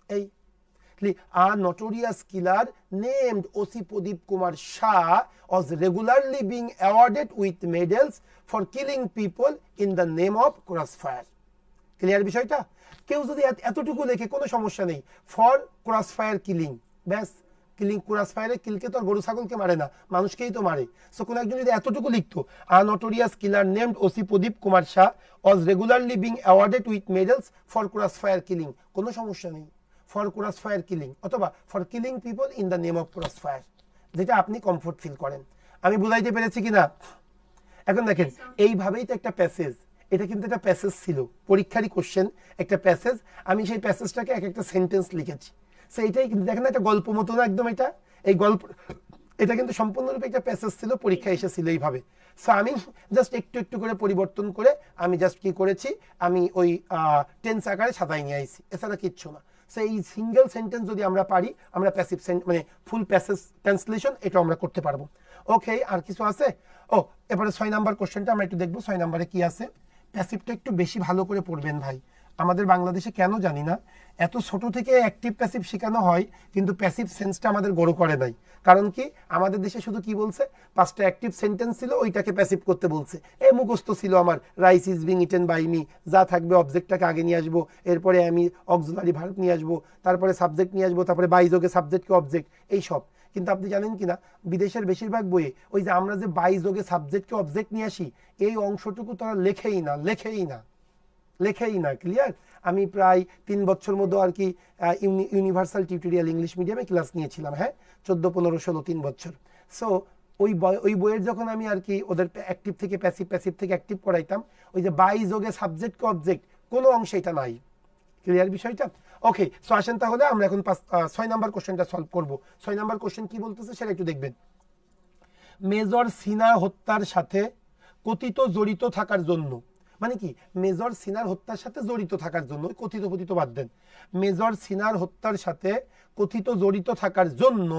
এই a notorious killer named O.C. Pradeep Kumar Shah was regularly being awarded with medals for killing people in the name of crossfire. Clear বিষয়টা? কেউ যদি এতটুকু লেখে কোনো সমস্যা নেই, ফর ক্রসফায়ার কিলিং, ব্যাস। কিলিং, ক্রসফায়ারে কিলকে তো গরু ছাগলকে মারে না, মানুষকেই তো মারে। সো কোন একজন যদি এতটুকু লিখতো, a notorious killer named OC Prodip Kumar Shah was regularly being awarded with medals for crossfire killing, কোনো সমস্যা নেই। ফর ক্রসফায়ার কিলিং অথবা for killing people in the name of crossfire, যেটা আপনি কমফোর্ট ফিল করেন। আমি বুঝাইতে পেরেছি কিনা? এখন দেখেন, এইভাবেই তো একটা প্যাসেজ, এটা কিন্তু একটা প্যাসেজ ছিল, পরীক্ষারই কোশ্চেন, একটা প্যাসেজ। আমি সেই প্যাসেজটাকে এক একটা সেন্টেন্স লিখেছি। সো এটাই কিন্তু দেখেন একটা গল্প মতো না একদম, এটা এই গল্প, এটা কিন্তু সম্পূর্ণরূপে একটা প্যাসেজ ছিল, পরীক্ষায় এসেছিল এইভাবে। সো আমি জাস্ট একটু একটু করে পরিবর্তন করে আমি জাস্ট কি করেছি, আমি ওই টেন্স আকারে ছাতায় নিয়ে আইছি, এছাড়া কিচ্ছু না। সো এই সিঙ্গেল সেন্টেন্স যদি আমরা পারি, আমরা প্যাসিভ মানে ফুল প্যাসেজ ট্রান্সলেশন এটা আমরা করতে পারবো। ওকে, আর কিছু আছে? ও, এবারে 6 নাম্বার কোশ্চেনটা আমরা একটু দেখবো। 6 নাম্বারে কি আছে? প্যাসিভটা একটু বেশি ভালো করে পড়বেন ভাই। আমাদের বাংলাদেশে কেন জানি না এত ছোট থেকে অ্যাক্টিভ প্যাসিভ শেখানো হয়, কিন্তু প্যাসিভ সেন্সটা আমাদের গড় করে নাই। কারণ কি, আমাদের দেশে শুধু কি বলছে, 5টা অ্যাক্টিভ সেন্টেন্স ছিল, ওইটাকে প্যাসিভ করতে বলছে। এ মুখস্থ ছিল আমার, rice is being eaten by me, যা থাকবে অবজেক্টটাকে আগে নিয়ে আসবো, এরপরে আমি অক্সিলারি ভার্ব নিয়ে আসবো, তারপরে সাবজেক্ট নিয়ে আসবো, তারপরে বাই যোগে সাবজেক্টকে অবজেক্ট, এইসব। কিন্তু আপনি জানেন কিনা, বিদেশের বেশিরভাগ বইয়ে ওই যে আমরা যে বাই যোগে সাবজেক্টকে অবজেক্ট নিয়ে আসি, এই অংশটুকু তারা লেখেই না, লেখেই না, লেখেই না। ক্লিয়ার? আমি প্রায় 3 বছর মতো আর কি ইউনিভার্সাল টিউটোরিয়াল ইংলিশ মিডিয়ামে ক্লাস নিয়েছিলাম, হ্যাঁ, 14, 15, 16, 3 বছর। সো ওই বইয়ের যখন আমি আর কি ওদের অ্যাক্টিভ থেকে প্যাসিভ, প্যাসিভ থেকে অ্যাক্টিভ করাইতাম, ওই যে বাই যোগে সাবজেক্টকে অবজেক্ট, কোনো অংশে এটা নাই। ক্লিয়ার বিষয়টা? ওকে, সো আসেন তাহলে আমরা এখন 6 নাম্বার কোশ্চেনটা সলভ করব। 6 নাম্বার কোশ্চেন কি বলতেছে সেটা একটু দেখবেন। মেজর সিনহা হত্যার সাথে কথিত জড়িত থাকার জন্য, মানে কি, মেজর সিনহার হত্যার সাথে জড়িত থাকার জন্য, কথিত কথিত বাদ দেন, মেজর সিনহার হত্যার সাথে কথিত জড়িত থাকার জন্য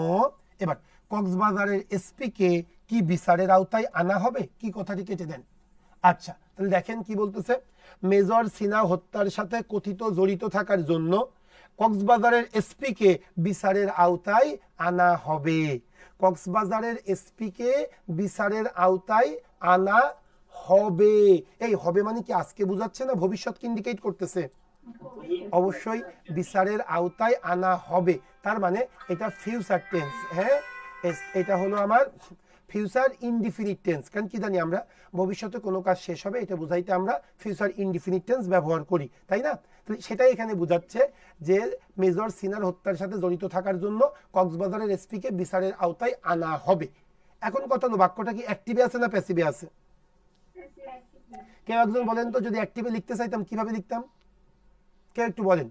এবার কক্সবাজারের এসপি কে কি বিচারের আওতায় আনা হবে? কি কথাটি কেটে দেন। আচ্ছা, তাহলে দেখেন কি বলতেছে, মেজর সিনহা হত্যার সাথে কথিত জড়িত থাকার জন্য কক্সবাজারের এসপি কে বিচারের আওতায় আনা হবে। কক্সবাজারের এসপি কে বিচারের আওতায় আনা হবে। এই হবে মানে কি আজকে বুঝাচ্ছে না ভবিষ্যৎকে ইন্ডিকেট করতেছে? অবশ্যই বিচারের আওতায় আনা হবে, তার মানে এটা ফিউচার টেন্স। হ্যাঁ, এটা হলো আমার ফিউচার ইনডিফিনিট টেন্স। কারণ কি জানি আমরা, ভবিষ্যতে কোনো কাজ শেষ হবে এটা বুঝাইতে আমরা ফিউচার ইনডিফিনিট টেন্স ব্যবহার করি, তাই না? সেটাই এখানে বুঝাচ্ছে যে মেজর সিনহার হত্যার সাথে জড়িত থাকার জন্য কক্সবাজারের এসপি কে বিচারের আওতায় আনা হবে। এখন কথা হলো, বাক্যটা কি অ্যাক্টিভে আছে না প্যাসিভে আছে? কেউ একজন বলেন তো, যদি অ্যাক্টিভে লিখতে চাইতাম কিভাবে লিখতাম? কেউ একটু বলেন।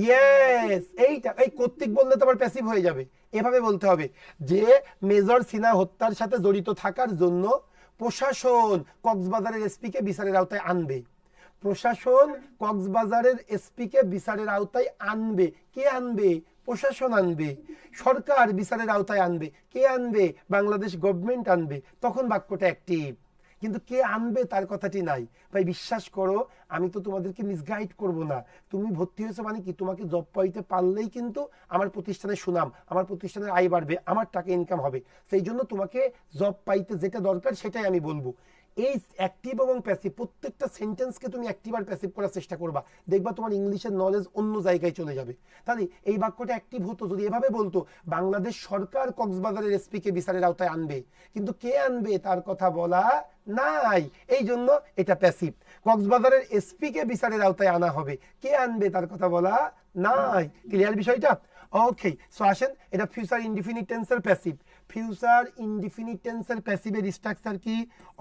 ইয়েস, এইটা, এই কর্তৃক বললে তো আবার প্যাসিভ হয়ে যাবে। এভাবে বলতে হবে যে মেজর সিনহা হত্যার সাথে জড়িত থাকার জন্য প্রশাসন কক্সবাজারের এসপি কে বিচারের আওতায় আনবে। প্রশাসন কক্সবাজারের এসপি কে বিচারের আওতায় আনবে। কে আনবে? প্রশাসন আনবে। সরকার বিচারের আওতায় আনবে। কে আনবে? বাংলাদেশ গভর্নমেন্ট আনবে। তখন বাক্যটা অ্যাক্টিভ। কিন্তু কে আনবে তার কথাটি নাই। ভাই বিশ্বাস করো, আমি তো তোমাদেরকে মিসগাইড করব না। তুমি ভর্তি হয়েছো মানে কি, তোমাকে জব পাইতে পারলেই কিন্তু আমার প্রতিষ্ঠানের সুনাম, আমার প্রতিষ্ঠানের আয় বাড়বে, আমার টাকা ইনকাম হবে। সেই জন্য তোমাকে জব পাইতে যেটা দরকার সেটাই আমি বলবো। এই অ্যাক্টিভ এবং প্যাসিভ প্রত্যেকটা সেন্টেন্সকে তুমি অ্যাক্টিভ আর প্যাসিভ করার চেষ্টা করবা, দেখবা তোমার ইংলিশের নলেজ অন্য জায়গায় চলে যাবে। তাহলে এই বাক্যটা অ্যাক্টিভ হতো যদি এভাবে বলতো, বাংলাদেশ সরকার কক্সবাজারের এসপি কে বিচারের আওতায় আনবে, কিন্তু কে আনবে তার কথা বলা নাই, এই জন্য এটা প্যাসিভ। কক্সবাজারের এসপি কে বিচারের আওতায় আনা হবে, কে আনবে তার কথা বলা নাই। ক্লিয়ার বিষয়টা? ওকে, সো আসেন, এটা ফিউচার ইনডিফিনিট টেন্সের প্যাসিভ। ফিউচার ইনডিফিনিট টেন্সের প্যাসিভের স্ট্রাকচার কি?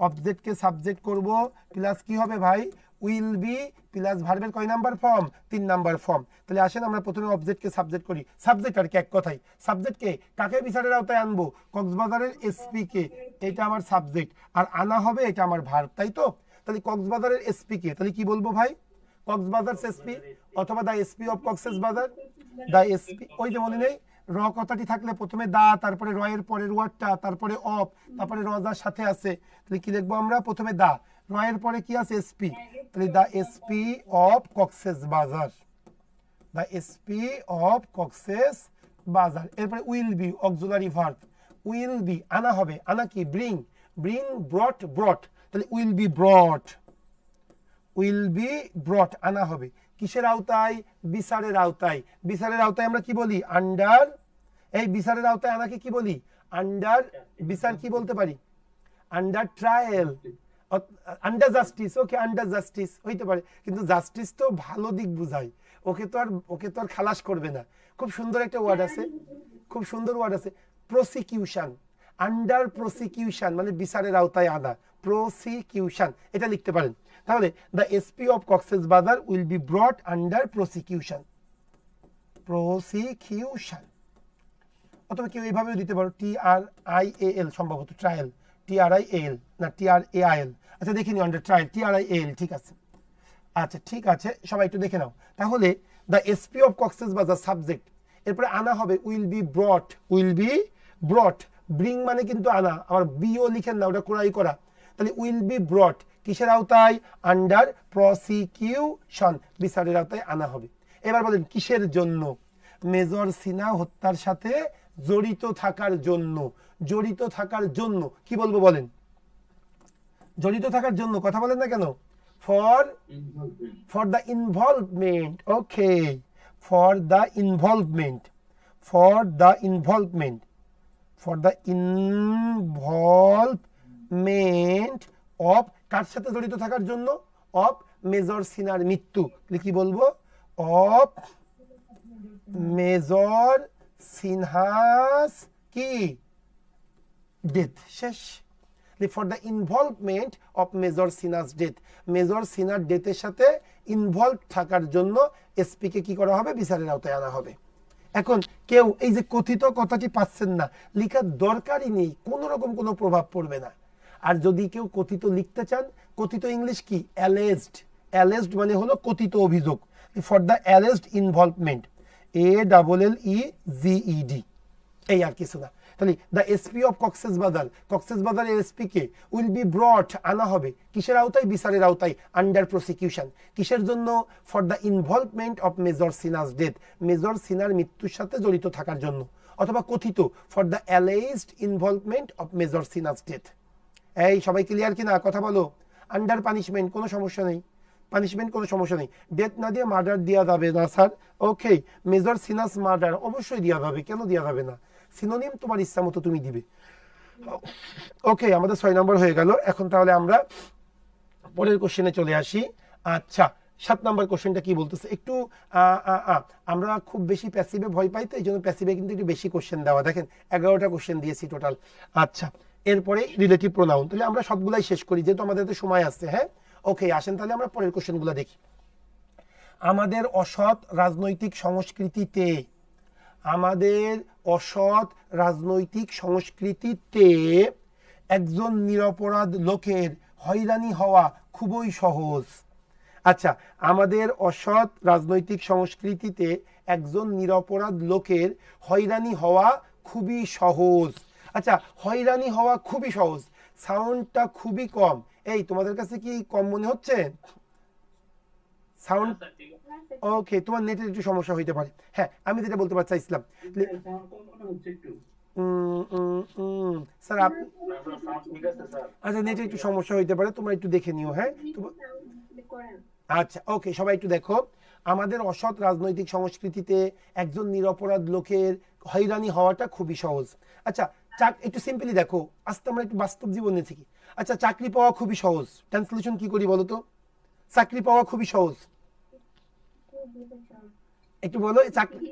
অবজেক্টকে সাবজেক্ট করব, প্লাস কি হবে ভাই, উইল বি প্লাস ভার্বের কয় নাম্বার ফর্ম? 3 number form. তাহলে আসেন আমরা প্রথমে অবজেক্টকে সাবজেক্ট করি। সাবজেক্ট আর কি এক কথাই, সাবজেক্টকে কাকে বিচারের আওতায় আনবো? কক্সবাজারের এসপি কে, এটা আমার সাবজেক্ট, আর আনা হবে এটা আমার ভার্ব, তাই তো? তাহলে কক্সবাজারের এসপি কে, তাহলে কি বলবো ভাই? কক্সবাজার এসপি অথবা the SP of Cox's Bazar, the SP. ওই যে মনে নেই র কথাটি থাকলে প্রথমে দা, তারপরে র এর পরের ওয়ার্ডটা, তারপরে অফ, তারপরে রজার সাথে আছে, তাহলে কি লিখবো আমরা? প্রথমে দা, র এর পরে কি আছে? এসপি, তাহলে the SP of Cox's Bazar, the SP of Cox's Bazar. এরপরে will be auxiliary verb, will be আনা হবে, আনা কি? ব্রিং, ব্রিং, ব্রট, ব্রট, তাহলে will be brought, will be brought আনা হবে কিসের আওতায়? বিচারের আওতায়। বিচারের আওতায় আমরা কি বলি? আন্ডার। এই বিচারের আওতায় আনাকে কি বলি? আন্ডার। বিচার কি বলতে পারি? Under trial, under justice. Okay, under justice হইতে পারে, কিন্তু জাস্টিস তো ভালো দিক বুঝায়, ওকে তো আর খালাস করবে না। খুব সুন্দর একটা ওয়ার্ড আছে, খুব সুন্দর ওয়ার্ড আছে, প্রসিকিউশন। আন্ডার প্রসিকিউশন মানে বিচারের আওতায় আনা, প্রসিকিউশন, এটা লিখতে পারেন। তাহলে the SP of Cox's Bazar will be ব্রট under prosecution, prosecution. অথবা কেউ এইভাবেও দিতে পারো TRIAL, সম্ভবত ট্রায়াল, TRIAL না TRAIL। আচ্ছা দেখে নিও, আন্ডার ট্রায়াল TRIAL, ঠিক আছে। আচ্ছা ঠিক আছে, সবাই একটু দেখে নাও। তাহলে the SP of Cox's Bazar subject, এরপরে আনা হবে will be brought, will be ব্রট। Bring মানে কিন্তু আনা, আবার বিও লিখেন না, ওটা ক্রয় করা। তাহলে উইল বি ব্রট কিসের আওতায়? আন্ডার প্রসিকিউশন, বিচারের আওতায় আনা হবে। এবার বলেন কিসের জন্য? মেজর সিনহা হত্যার সাথে জড়িত থাকার জন্য, জড়িত থাকার জন্য কি বলবো বলেন? জড়িত থাকার জন্য কথা বলেন না কেন? for the involvement, okay, for the involvement, for the involvement, for the involvement of কার সাথে জড়িত থাকার জন্য? of মেজর সিনহার মৃত্যু। কি বলবো? of মেজর সিনহাস কি? ডেথ। শেষ। For the involvement of Major Sinha's death, Major সিনহার ডেথের সাথে ইনভলভ থাকার জন্য এসপি কে কি করা হবে? বিচারের আওতায় আনা হবে। এখন কেউ এই যে কথিত কথাটি পাচ্ছেন না, লিখার দরকারই নেই, কোনো রকম কোনো প্রভাব পড়বে না। আর যদি কেউ কথিত লিখতে চান, কথিত ইংলিশ কি? অ্যালেজড। অ্যালেজড মানে হলো কথিত অভিযোগ। For the alleged involvement, ALLEGED, এই আর কিছু না। তাহলে the SP of Cox's Bazar, Cox's Bazar SP K will be brought আনা হবে কিসের আওতায়? বিচারের আওতায়, আন্ডার প্রসিকিউশন। কিসের জন্য? For the involvement of Major Sinha's death, Major সিনহার মৃত্যুর সাথে জড়িত থাকার জন্য। অথবা কথিত for the alleged involvement of Major Sinha's death. এই সবাই ক্লিয়ার কিনা? কথা বলো। আন্ডার পানিশমেন্ট কোনো সমস্যা নেই, পানিশমেন্ট কোনো সমস্যা নেই। ডেথ না দিয়ে মার্ডার দেওয়া যাবে না স্যার। ওকে, মেজর সিনহাস মার্ডার অবশ্যই দেওয়া যাবে, কেন দেওয়া যাবে না? সিনোনিম তোমার ইচ্ছা মতো তুমি দিবে। ওকে, আমাদের 6 নম্বর হয়ে গেল। এখন তাহলে আমরা পরের কোশ্চেনে চলে আসি। আচ্ছা 7 নম্বর কোশ্চেনটা কি বলতেছে একটু আমরা খুব বেশি প্যাসিভে ভয় পাই, তো এই জন্য প্যাসিভে কিন্তু একটু বেশি কোশ্চেন দেওয়া। দেখেন 11টা কোশ্চেন দিয়েছি টোটাল। আচ্ছা এরপরে রিলেটিভ প্রোনাউন, তাহলে আমরা সবগুলাই শেষ করি যেহেতু আমাদের তো সময় আছে। হ্যাঁ ওকে, আসেন তাহলে আমরা পরের কোশ্চেনগুলো দেখি। আমাদের অসৎ রাজনৈতিক সংস্কৃতিতে, আমাদের অসৎ রাজনৈতিক সংস্কৃতিতে একজন নিরপরাধ লোকের হয়রানি হওয়া খুবই সহজ। আচ্ছা, আমাদের অসৎ রাজনৈতিক সংস্কৃতিতে একজন নিরপরাধ লোকের হয়রানি হওয়া খুবই সহজ। আচ্ছা, হয়রানি হওয়া খুবই সহজ, সাউন্ডটা খুবই কম। এই তোমাদের কাছে কি কম মনে হচ্ছে সাউন্ড? ওকে, তোমার নেটের একটু সমস্যা হইতে পারে। হ্যাঁ আমি যেটা বলতে চাইছিলাম স্যার আচ্ছা নেটের একটু সমস্যা হইতে পারে, তোমরা একটু দেখে নিও। হ্যাঁ আচ্ছা ওকে, সবাই একটু দেখো। আমাদের অসৎ রাজনৈতিক সংস্কৃতিতে একজন নিরপরাধ লোকের হয়রানি হওয়াটা খুবই সহজ। আচ্ছা একটু সিম্পলি দেখো, আজকে আমরা একটু বাস্তব জীবনে থেকে। আচ্ছা চাকরি পাওয়া খুবই সহজ, ট্রান্সলেশন কি করি বলো তো? চাকরি পাওয়া খুবই সহজ, একটু বলো। চাকরি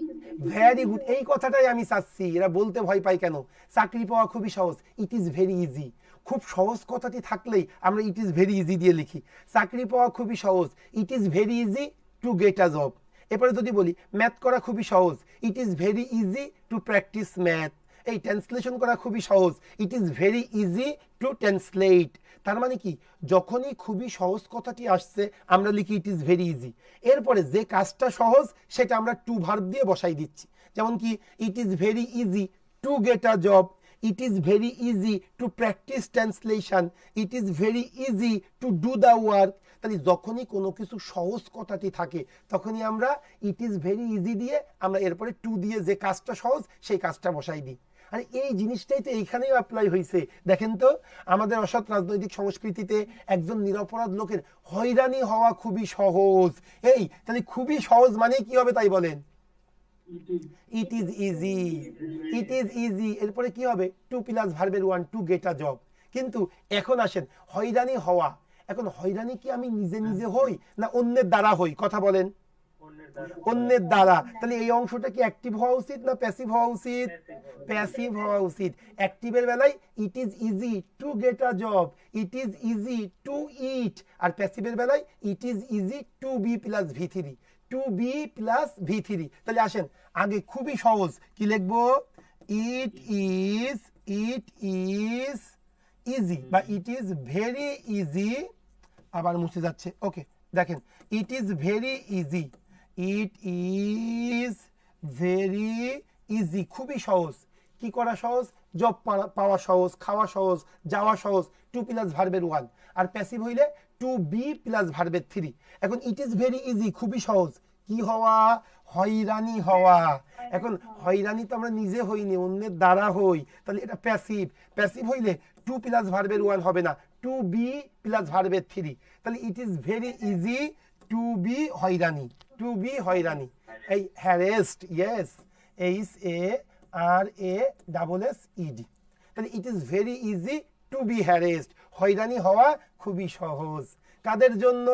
ভেরি গুড, এই কথাটাই আমি চাচ্ছি, এরা বলতে ভয় পাই কেন? চাকরি পাওয়া খুবই সহজ, ইট ইজ ভেরি ইজি। খুব সহজ কথাটি থাকলেই আমরা ইট ইজ ভেরি ইজি দিয়ে লিখি। চাকরি পাওয়া খুবই সহজ, ইট is very easy to get a job. এরপরে যদি বলি ম্যাথ করা খুবই সহজ, ইট is very easy two practice math. এই ট্রান্সলেশন করা খুবই সহজ, ইট is very easy to translate. তার মানে কি, যখনই খুবই সহজ কথাটি আসছে আমরা লিখি ইট ইজ ভেরি ইজি। এরপরে যে কাজটা সহজ সেটা আমরা টু ভার্ব দিয়ে বসাই দিচ্ছি। যেমন কি, ইট is very easy to get a job, it is very easy to practice translation, it is very easy to do the work। তাহলে যখনই কোনো কিছু সহজ কথাটি থাকে তখনই আমরা ইট ইজ ভেরি ইজি দিয়ে আমরা এরপরে টু দিয়ে যে কাজটা সহজ সেই কাজটা বসাই দিই। আর এই জিনিসটাই তো এইখানেও অ্যাপ্লাই হয়েছে। দেখেন তো, আমাদের অসৎ রাজনৈতিক সংস্কৃতিতে একজন নিরপরাধ লোকের হয়রানি হওয়া খুবই সহজ। এই তাহলে খুবই সহজ মানে কি হবে তাই বলেন? ইট is easy, it is easy. এরপরে কি হবে? টু প্লাস ভার্বের one, two get a job. কিন্তু এখন আসেন, হয়রানি হওয়া, এখন হয়রানি কি আমি নিজে নিজে হই না অন্যের দ্বারা হই? কথা বলেন। অন্যের দ্বারা। তাহলে এই অংশটা কি অ্যাক্টিভ হওয়া উচিত না প্যাসিভ হওয়া উচিত? প্যাসিভ হওয়া উচিত। অ্যাক্টিভের বেলায় it is easy to get a job, it is easy to eat. আর প্যাসিভের বেলায় it is easy to be plus V three, to be plus V three. তাহলে আসেন, আগে খুবই সহজ কি লিখবো? ইট ইজ ইজি বা ইট ইজ ভেরি ইজি। আবার মুছে যাচ্ছে। ওকে, দেখেন, ইট is very easy, it is very easy, খুবই সহজ। কি করা সহজ? জব পাওয়া সহজ, খাওয়া সহজ, যাওয়া সহজ। টু প্লাস ভার্বের ওয়ান। আর প্যাসিভ হইলে টু বি প্লাস ভার্বের থ্রি। এখন ইট ইজ ভেরি ইজি খুবই সহজ, কি হওয়া? হয়রানি হওয়া। এখন হয়রানি তো আমরা নিজে হইনি, অন্যের দ্বারা হই। তাহলে এটা প্যাসিভ। প্যাসিভ হইলে টু প্লাস ভার্বের ওয়ান হবে না, টু বি প্লাস ভার্বের থ্রি। তাহলে it is very easy to be হয়রানি, টু বি হয়রানি। এই harassed, yes, H A R A double S E D. তাহলে it is very easy to be harassed, হয়রানি হওয়া খুবই সহজ। কাদের জন্য?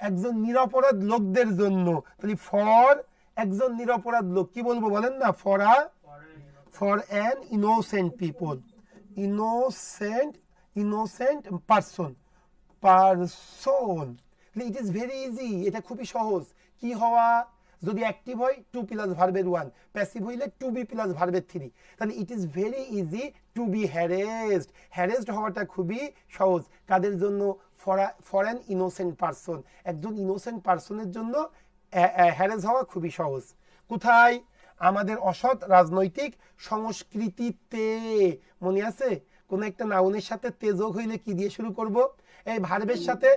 একজন নিরপরাধ লোকদের জন্য। তাহলে ফর একজন নিরপরাধ লোক, কি বলবো বলেন না? For an innocent people, innocent person. It is very easy, এটা খুবই সহজ। কি হওয়া? যদি অ্যাক্টিভ হয় টু প্লাস ভার্বের ওয়ান, প্যাসিভ হইলে টু বি প্লাস ভার্বের থ্রি। তাহলে it is very easy to be harassed, harassed হওয়াটা খুবই সহজ। কাদের জন্য? ফর অ্যান ইনোসেন্ট পারসন, একজন ইনোসেন্ট পারসনের জন্য হ্যারেস হওয়া খুবই সহজ। কোথায়? আমাদের অসৎ রাজনৈতিক সংস্কৃতিতে। মনে আছে? কোন একটা নাউনের সাথে তে যোগ হইলে কি দিয়ে শুরু করব? এই ভার্বের সাথে,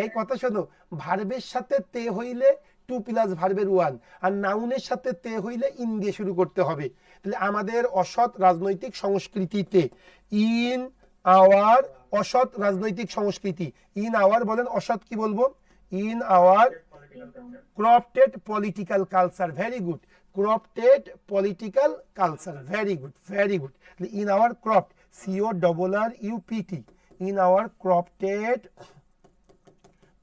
এই কথা শোনো, ভার্বের সাথে তে হইলে টু প্লাস ভার্বের ওয়ান, আর নাউনের সাথে তে হইলে ইন দিয়ে শুরু করতে হবে। তাহলে আমাদের অসৎ রাজনৈতিক সংস্কৃতিতে, ইন আওয়ার, অসৎ রাজনৈতিক সংস্কৃতি, ইন আওয়ার বলেন, অসৎ কি বলবো? In our corrupted political culture, very good, corrupted political culture, very good, very good. In our corrupt, CORRUPT, in our corrupted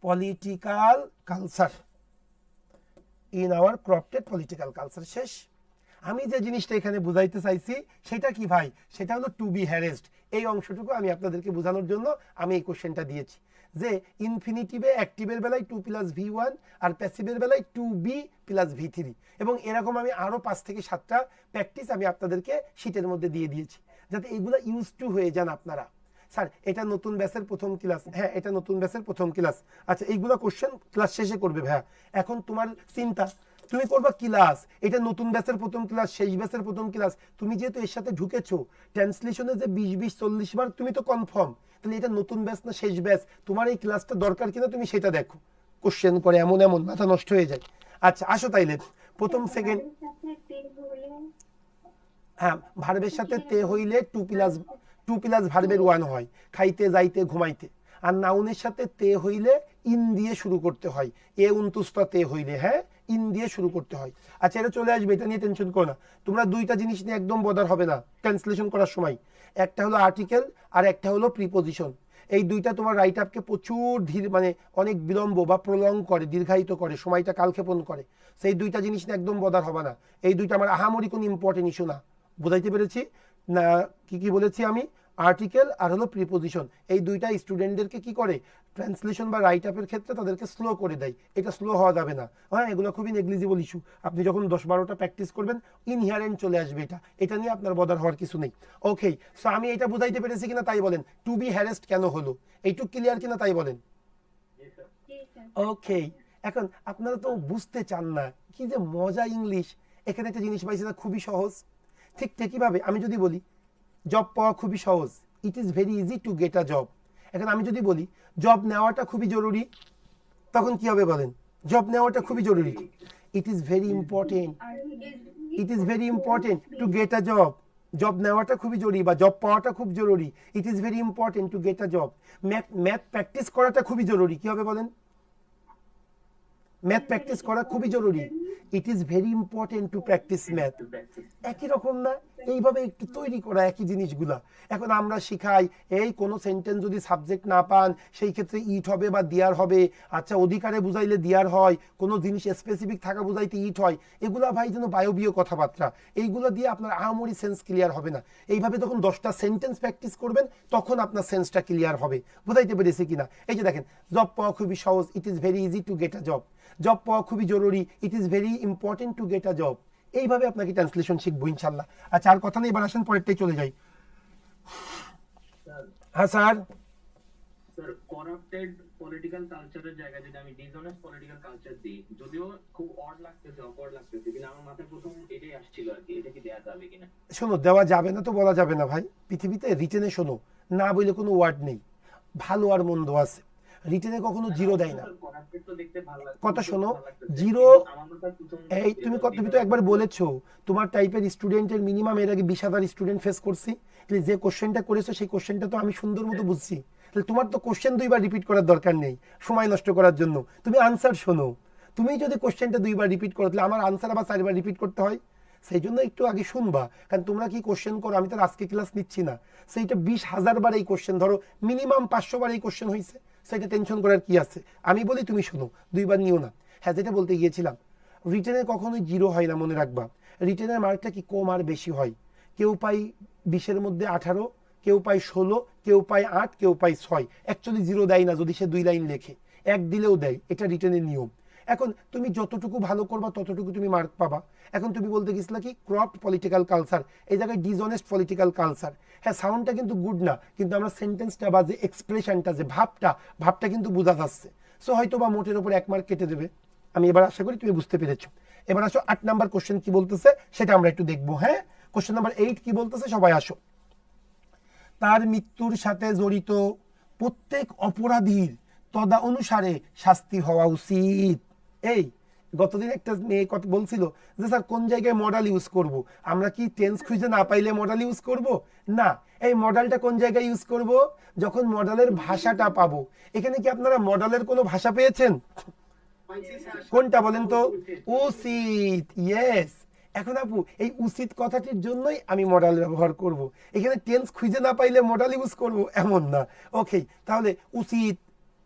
political culture, in our corrupted political culture। শেষ। আমি যে জিনিসটা এখানে বুঝাইতে চাইছি সেটা কি ভাই? সেটা হলো টু বি হ্যারেসড। এই অংশটুকু আমি আপনাদেরকে বোঝানোর জন্য আমি এই কোশ্চেনটা দিয়েছি যে ইনফিনিটিভে অ্যাক্টিভের বেলায় টু প্লাস ভি ওয়ান আর প্যাসিভের বেলায় to be plus V three. এবং এরকম আমি আরও 5 থেকে 7টা প্র্যাকটিস আমি আপনাদেরকে শীটের মধ্যে দিয়ে দিয়েছি, যাতে এইগুলো ইউজ টু হয়ে যান আপনারা। স্যার এটা নতুন ব্যাচের প্রথম ক্লাস। হ্যাঁ, এটা নতুন ব্যাচের প্রথম ক্লাস। আচ্ছা, এইগুলো কোশ্চেন ক্লাস শেষে করবে ভাইয়া। এখন তোমার চিন্তা, তুমি করবা ক্লাস, এটা নতুন ব্যাচের প্রথম ক্লাস, শেষ ব্যাচের প্রথম ক্লাস। তুমি যেহেতু এর সাথে ঢুকেছো, ট্রান্সলেশনে যে 20-40 বার তুমি তো কনফার্ম। তাহলে এটা নতুন ব্যাচ না শেষ ব্যাচ, তোমার এই ক্লাসটা দরকার কিনা তুমি সেটা দেখো। কোশ্চেন করে এমন এমন মাথা নষ্ট হয়ে যায়। আচ্ছা আসো তাইলে প্রথম সেকেন্ড। হ্যাঁ, ভার্বের সাথে তে হইলে টু প্লাস ভার্বের ওয়ান হয়, খাইতে যাইতে ঘুমাইতে। আর নাউনের সাথে তে হইলে ইন দিয়ে শুরু করতে হয়, এ উন্তুস্তা তে হইলে, হ্যাঁ ইন দিয়ে শুরু করতে হয়। আচ্ছা, এটা চলে আসবে, এটা নিয়ে টেনশন করো না। তোমরা দুইটা জিনিস নিয়ে একদম বদার হবে না ট্রান্সলেশন করার সময়। একটা হলো আর্টিকেল আর একটা হলো প্রিপোজিশন। এই দুইটা তোমার রাইট আপকে প্রচুর মানে অনেক বিলম্ব বা প্রলং করে, দীর্ঘায়িত করে, সময়টা কালক্ষেপণ করে। সেই দুইটা জিনিস নিয়ে একদম বদার হবে না। এই দুইটা আমার আহামরি কোনো ইম্পর্টেন্ট ইস্যু না। বুঝাইতে পেরেছি না? কি কি বলেছি আমি? আর্টিকেল আর হলো প্রিপোজিশন, এই দুইটা স্টুডেন্টদেরকে কি করে ট্রান্সলেশন বা রাইট আপের ক্ষেত্রে তাদেরকে স্লো করে দেয়। এটা স্লো হওয়া যাবে না, হ্যাঁ এগুলো খুবই নেগলিজিবল ইস্যু। আপনি যখন 10-12টা প্র্যাকটিস করবেন ইনহিয়ারেন্ট চলে আসবে, এটা নিয়ে আপনার বদার হওয়ার কিছু নেই। ওকে, সো আমি এটা বুঝাইতে পেরেছি কিনা তাই বলেন, টু বি হ্যারেস্ট কেন হলো, এইটুক ক্লিয়ার কিনা তাই বলেন। ওকে, এখন আপনারা তো বুঝতে চান না কি যে মজা ইংলিশ। এখানে একটা জিনিস পাইছি না, খুবই সহজ। ঠিক একইভাবে আমি যদি বলি জব পাওয়া খুবই সহজ, ইট is very easy to get a job. এখন আমি যদি বলি জব নেওয়াটা খুবই জরুরি, তখন কি হবে বলেন, জব নেওয়াটা খুবই জরুরি, ইট is very important, it is very important to get a job. Job নেওয়াটা খুবই জরুরি বা জব পাওয়াটা খুব জরুরি, ইট is very important to get a job. Math practice করাটা খুবই জরুরি, কি হবে বলেন, ম্যাথ প্র্যাকটিস করা খুবই জরুরি, ইট is very important to practice math. একই রকম না, এইভাবে একটু তৈরি করা একই জিনিসগুলা। এখন আমরা শিখাই এই কোনো সেন্টেন্স যদি সাবজেক্ট না পান সেই ক্ষেত্রে ইট হবে বা দিয়ার হবে, আচ্ছা অধিকারে বুঝাইলে দিয়ার হয়, কোনো জিনিস স্পেসিফিক থাকা বুঝাইতে ইট হয়, এগুলা ভাই যেন বায়বীয় কথাবার্তা, এইগুলো দিয়ে আপনার আহামরি সেন্স ক্লিয়ার হবে না। এইভাবে যখন 10টা সেন্টেন্স প্র্যাকটিস করবেন তখন আপনার সেন্সটা ক্লিয়ার হবে। বুঝাইতে পেরেছি কিনা, এই যে দেখেন জব পাওয়া খুবই সহজ, ইট is very easy to get a job. Job পাওয়া খুবই জরুরি, ইট is very important to get a job. এইভাবে আপনাকে ট্রান্সলেশন শিখবো ইনশাল্লাহ। আচ্ছা আর কথা নেই, এবার আসেন পরেরটাই চলে যাই। হ্যাঁ স্যার। স্যার করাপ্টেড পলিটিক্যাল কালচারের জায়গায় যদি আমি ডিসঅনেস্ট পলিটিক্যাল কালচার দিই, যদিও খুব অড লাগতেছে, অকওয়ার্ড লাগতেছে, কিন্তু আমার মাথায় প্রথম এটাই আসছিল আর কি, এটা কি দেয়া যাবে কিনা। শোনো, দেওয়া যাবে না তো বলা যাবে না ভাই, পৃথিবীতে রিটেনে শোনো না বলে কোনো ওয়ার্ড নেই, ভালো আর মন্দ আছে, রিটেনে কখনো জিরো দেয় না। কথা শোনো, জিরো এই তুমি তো একবার বলেছো তোমার টাইপের স্টুডেন্টের মিনিমাম এর আগে 20,000 স্টুডেন্ট ফেস করছি, যে কোশ্চেনটা করেছো সেই কোশ্চেনটা তো আমি সুন্দর মতো বুঝছি, তাহলে তোমার তো কোশ্চেন 2বার রিপিট করার দরকার নেই সময় নষ্ট করার জন্য, তুমি আনসার শোনো। তুমি যদি কোশ্চেনটা 2বার রিপিট করো তাহলে আমার আনসার আবার 4বার রিপিট করতে হয়, সেই জন্য একটু আগে শুনবা, কারণ তোমরা কি কোশ্চেন করো আমি তো আজকে ক্লাস নিচ্ছি না, সেইটা 20,000 বার এই কোশ্চেন, ধরো মিনিমাম 500 বার এই কোশ্চেন হয়েছে, সেটা টেনশন করার কি আছে, আমি বলি তুমি শোনো, 2বার নিও না। হ্যাঁ যেটা বলতে গিয়েছিলাম, রিটেনে কখনোই জিরো হয় না, মনে রাখবা। রিটেনের মার্কটা কি কম আর বেশি হয়, কেউ পাই 20-এর মধ্যে 18, কেউ পাই 16, কেউ পাই 8, কেউ পাই 6, অ্যাকচুয়ালি জিরো দেয় না যদি সে 2 লাইন লেখে, 1 দিলেও দেয়, এটা রিটেনের নিয়ম। এখন তুমি যতটুকু ভালো করবা ততটুকু তুমি মার্ক পাবা। এখন তুমি বলতে গেছিলা কি ক্রপ্ট পলিটিক্যাল কালচার, এই জায়গায় ডিসঅনেস্ট পলিটিক্যাল কালচার, হ্যাঁ সাউন্ডটা কিন্তু গুড না, কিন্তু আমরা সেন্টেন্সটা বা যে এক্সপ্রেশনটা যে ভাবটা কিন্তু বোঝা যাচ্ছে, সো হয়তো বা মোটের উপর 1 মার্ক কেটে দেবে। আমি এবার আশা করি তুমি বুঝতে পেরেছো। এবার আসো 8 নাম্বার কোশ্চেন কি বলতেছে সেটা আমরা একটু দেখবো। হ্যাঁ কোশ্চেন নাম্বার 8 কি বলতেছে, সবাই আসো। তার মৃত্যুর সাথে জড়িত প্রত্যেক অপরাধীর তদা অনুসারে শাস্তি হওয়া উচিত। এই গতদিন একটা মেয়ে কথা বলছিল যে স্যার কোন জায়গায় মডেল ইউজ করব, আমরা কি টেন্স খুঁজে না পাইলে মডেল ইউজ করব না, এই মডেলটা কোন জায়গায় ইউজ করব, যখন মডেলের ভাষাটা পাবো। এখানে কি আপনারা মডেলের কোনো ভাষা পেয়েছেন, কোনটা বলেন তো, উচিত, ইয়েস। এখন আপু এই উচিত কথাটির জন্যই আমি মডেল ব্যবহার করব, এখানে টেন্স খুঁজে না পাইলে মডেল ইউজ করব এমন না। ওকে, তাহলে উচিত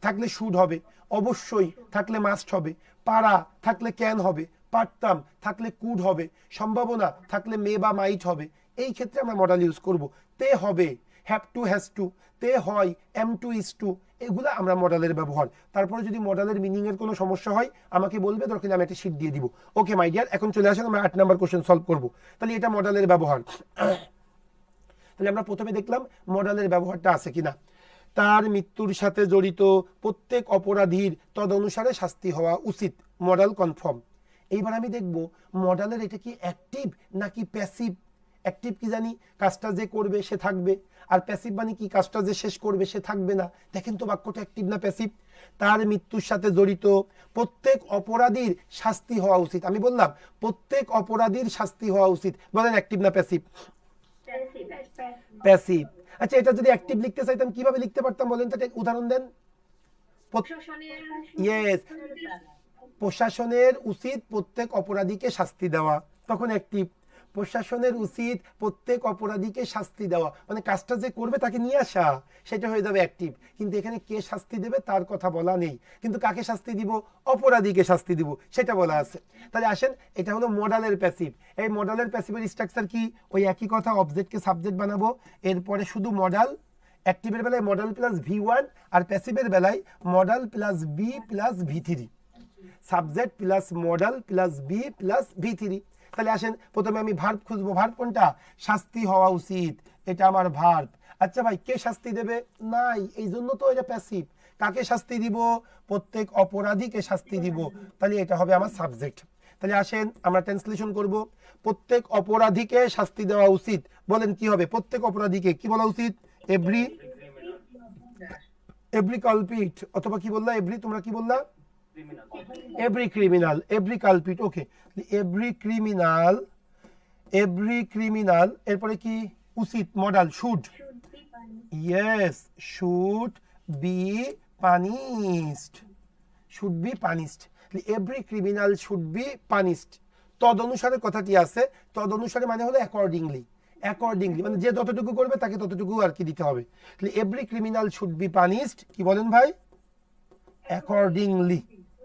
থাকলে শুড হবে, অবশ্যই থাকলে মাস্ট হবে, পারা থাকলে ক্যান হবে, পারতাম থাকলে কুড হবে, সম্ভাবনা থাকলে মে বা মাইট হবে। এই ক্ষেত্রে আমরা মডেল ইউজ করব। তে হবে, হ্যাভ টু, হ্যাজ টু, তে হয়, এম টু, ইজ টু, এগুলো আমরা মডেলের ব্যবহার। তারপরে যদি মডেলের মিনিং এর কোনো সমস্যা হয় আমাকে বলবে, দরকার আমি একটা শীট দিয়ে দিব। ওকে মাই ডিয়ার, এখন চলে আসেন আমরা 8 নাম্বার কোশ্চেন সলভ করব। তাহলে এটা মডেলের ব্যবহার। তাহলে আমরা প্রথমে দেখলাম মডেলের ব্যবহারটা আছে কিনা। তার মৃত্যুর সাথে জড়িত প্রত্যেক অপরাধীর তদনুসারে শাস্তি হওয়া উচিত, মডেল কনফার্ম। এইবার আমি দেখব মডেলের এটা কি অ্যাক্টিভ নাকি প্যাসিভ। অ্যাক্টিভ কি জানি, কাজটা যে করবে সে থাকবে, আর প্যাসিভ মানে কি, কাজটা যে শেষ করবে সে থাকবে না। দেখেন তো বাক্যটা অ্যাক্টিভ না প্যাসিভ। তার মৃত্যুর সাথে জড়িত প্রত্যেক অপরাধীর শাস্তি হওয়া উচিত, আমি বললাম প্রত্যেক অপরাধীর শাস্তি হওয়া উচিত, বলেন অ্যাক্টিভ না প্যাসিভ, প্যাসিভ। আচ্ছা এটা যদি অ্যাক্টিভ লিখতে চাইতাম কিভাবে লিখতে পারতাম বলেন তো, উদাহরণ দেন। ইয়েস, প্রশাসনের উচিত প্রত্যেক অপরাধীকে শাস্তি দেওয়া, তখন অ্যাক্টিভ। প্রশাসনের উচিত প্রত্যেক অপরাধীকে শাস্তি দেওয়া, মানে কাজটা যে করবে তাকে নিয়ে আসা, সেটা হয়ে যাবে অ্যাক্টিভ। কিন্তু এখানে কে শাস্তি দেবে তার কথা বলা নেই, কিন্তু কাকে শাস্তি দিব, অপরাধীকে শাস্তি দিব সেটা বলা আছে। তাহলে আসেন, এটা হলো মডালের প্যাসিভ। এই মডালের প্যাসিভের স্ট্রাকচার কি, ওই একই কথা, অবজেক্টকে সাবজেক্ট বানাবো, এরপরে শুধু মডাল। অ্যাক্টিভের বেলায় মডাল প্লাস V1, আর প্যাসিভের বেলায় modal plus be plus V3, subject plus modal plus be plus V3। তাহলে আসেন, প্রথমে আমি ভার্ব খুঁজবো। ভার্ব কোনটা, শাস্তি হওয়া উচিত, এটা আমার ভার্ব। আচ্ছা ভাই, কে শাস্তি দেবে, নাই, এই জন্য তো এটা প্যাসিভ। কাকে শাস্তি দিব, প্রত্যেক অপরাধীকে শাস্তি দিব, তাহলে এটা হবে আমার সাবজেক্ট। তাহলে আসেন আমরা ট্রান্সলেশন করব। প্রত্যেক অপরাধীকে শাস্তি দেওয়া উচিত, বলেন কি হবে, প্রত্যেক অপরাধীকে কি বলা উচিত, এভরি কালপিট, অথবা কি বললা এভরি, তোমরা কি বললা, every criminal, every culprit. Okay, every criminal, এরপরে কি উচিত, modal should, yes, should be punished, should be punished, every criminal should be punished. তদ অনুসারে কথাটি আছে, তদ অনুসারে মানে হলো অ্যাকর্ডিংলি, মানে যে যতটুকু করবে তাকে ততটুকু আর কি দিতে হবে। তাহলে every criminal should be punished, কি বলেন ভাই,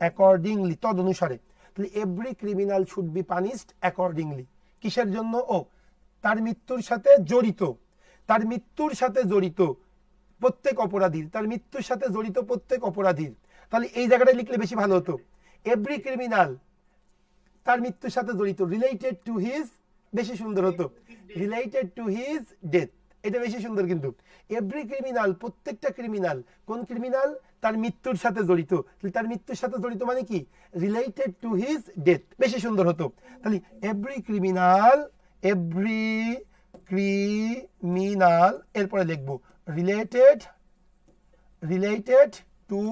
অ্যাকর্ডিংলি, তদ অনুসারে। তাহলে every criminal should be punished accordingly, কিসের জন্য, ও তার মৃত্যুর সাথে জড়িত, প্রত্যেক অপরাধীর, তার মৃত্যুর সাথে জড়িত প্রত্যেক অপরাধীর। তাহলে এই জায়গাটায় লিখলে বেশি ভালো হতো, এভরি ক্রিমিনাল তার মৃত্যুর সাথে জড়িত, রিলেটেড টু হিজ, বেশি সুন্দর হতো, রিলেটেড টু হিজ ডেথ, এটা বেশি সুন্দর। কিন্তু এভরি ক্রিমিনাল, প্রত্যেকটা ক্রিমিনাল, কোন ক্রিমিনাল, তার মৃত্যুর সাথে জড়িত, তার মৃত্যুর সাথে জড়িত মানে কি, রিলেটেড টু হিজ ডেথ, বেশি সুন্দর হতো। তাহলে এভরি ক্রিমিনাল, এরপরে লিখবো রিলেটেড টু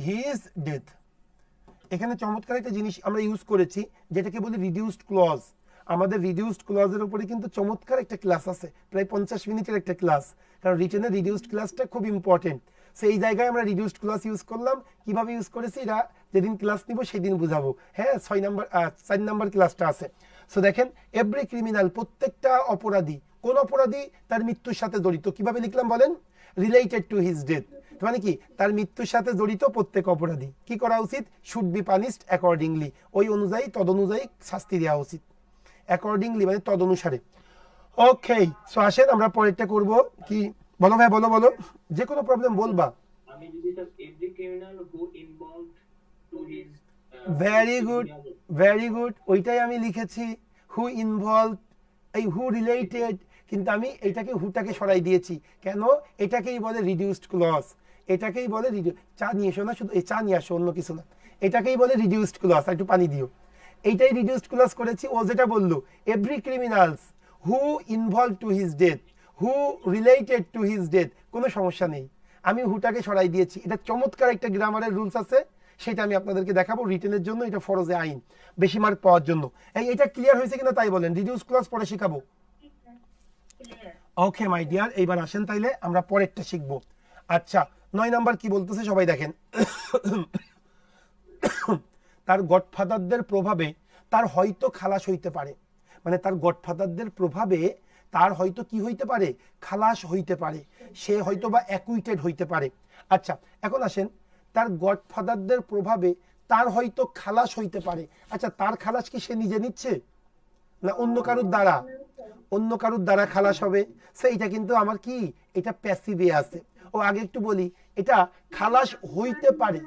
হিজ ডেথ। এখানে চমৎকার একটা জিনিস আমরা ইউজ করেছি, যেটাকে বলি রিডিউসড ক্লজ। আমাদের রিডিউসড ক্লজের উপরে কিন্তু চমৎকার একটা ক্লাস আছে, প্রায় 50 মিনিটের একটা ক্লাস, কারণ রিটেনের রিডিউসড ক্লাসটা খুব ইম্পর্টেন্ট। সো এই জায়গায় আমরা রিডিউসড ক্লজ ইউজ করলাম। কিভাবে ইউজ করেছি এটা যেদিন ক্লাস নিব সেদিন বুঝাবো। হ্যাঁ, 4 নাম্বার ক্লাসটা আছে। সো দেখেন, এভরি ক্রিমিনাল, প্রত্যেকটা অপরাধী, কোন অপরাধী, তার মৃত্যুর সাথে জড়িত, কিভাবে লিখলাম বলেন, রিলেটেড টু হিজ ডেথ, মানে কি, তার মৃত্যুর সাথে জড়িত প্রত্যেক অপরাধী কি করা উচিত, শুড বি পানিশড অ্যাকর্ডিংলি, ওই অনুযায়ী, তদনুযায়ী শাস্তি দেওয়া উচিত, অ্যাকর্ডিংলি মানে তদনুসারে। ওকে, সো আসেন আমরা পরেরটা করব। কি বলো ভাই, বলো, যে কোনো প্রবলেম বলবা। আমি যদি sir every criminal who involved to his, very good, ওইটাই আমি লিখেছি, হু ইনভলভ, এই হু রিলেটেড, কিন্তু আমি এটাকে হুটাকে সরাই দিয়েছি কেন, এটাকেই বলে রিডিউসড ক্লজ, এটাকেই বলে চা নিয়ে এসো না, শুধু এই চা নিয়ে আসো, অন্য কিছু না, এটাকেই বলে রিডিউসড ক্লজ। একটু পানি দিও, এইটাই রিডিউসড ক্লজ করেছি। ও যেটা বললো every criminals who involve to his death, who related to his death, কোনো সমস্যা নেই, আমি হুটাকে সরাই দিয়েছি। এটা চমৎকার একটা গ্রামারের রুলস আছে, সেটা আমি আপনাদেরকে দেখাবো রিটেনের জন্য, এটা ফরজে আইন, বেশি মার্ক পাওয়ার জন্য। এটা ক্লিয়ার হয়েছে কিনা তাই বলেন, রিডিউস ক্লজ পরে শিখাবো। ওকে মাই ডিয়ার, এইবার আসেন তাইলে আমরা পরেরটা শিখবো। আচ্ছা, 9 নাম্বার কি বলতেছে সবাই দেখেন, তার গডফাদারদের প্রভাবে তার হয়তো খালাস হইতে পারে, মানে তার গডফাদারদের প্রভাবে তার হয়তো কি হইতে পারে, খালাস হইতে পারে, সে হয়তো বা অ্যাকুইটেড হইতে পারে। আচ্ছা, এখন আসেন, তার গডফাদারদের প্রভাবে তার হয়তো খালাস হইতে পারে। আচ্ছা, তার খালাস কি সে নিজে নিচ্ছে, না অন্য কারুর দ্বারা খালাস হবে? সেইটা কিন্তু আমার কি, এটা প্যাসিভে আছে। ও আগে একটু বলি, এটা খালাস হইতে পারে।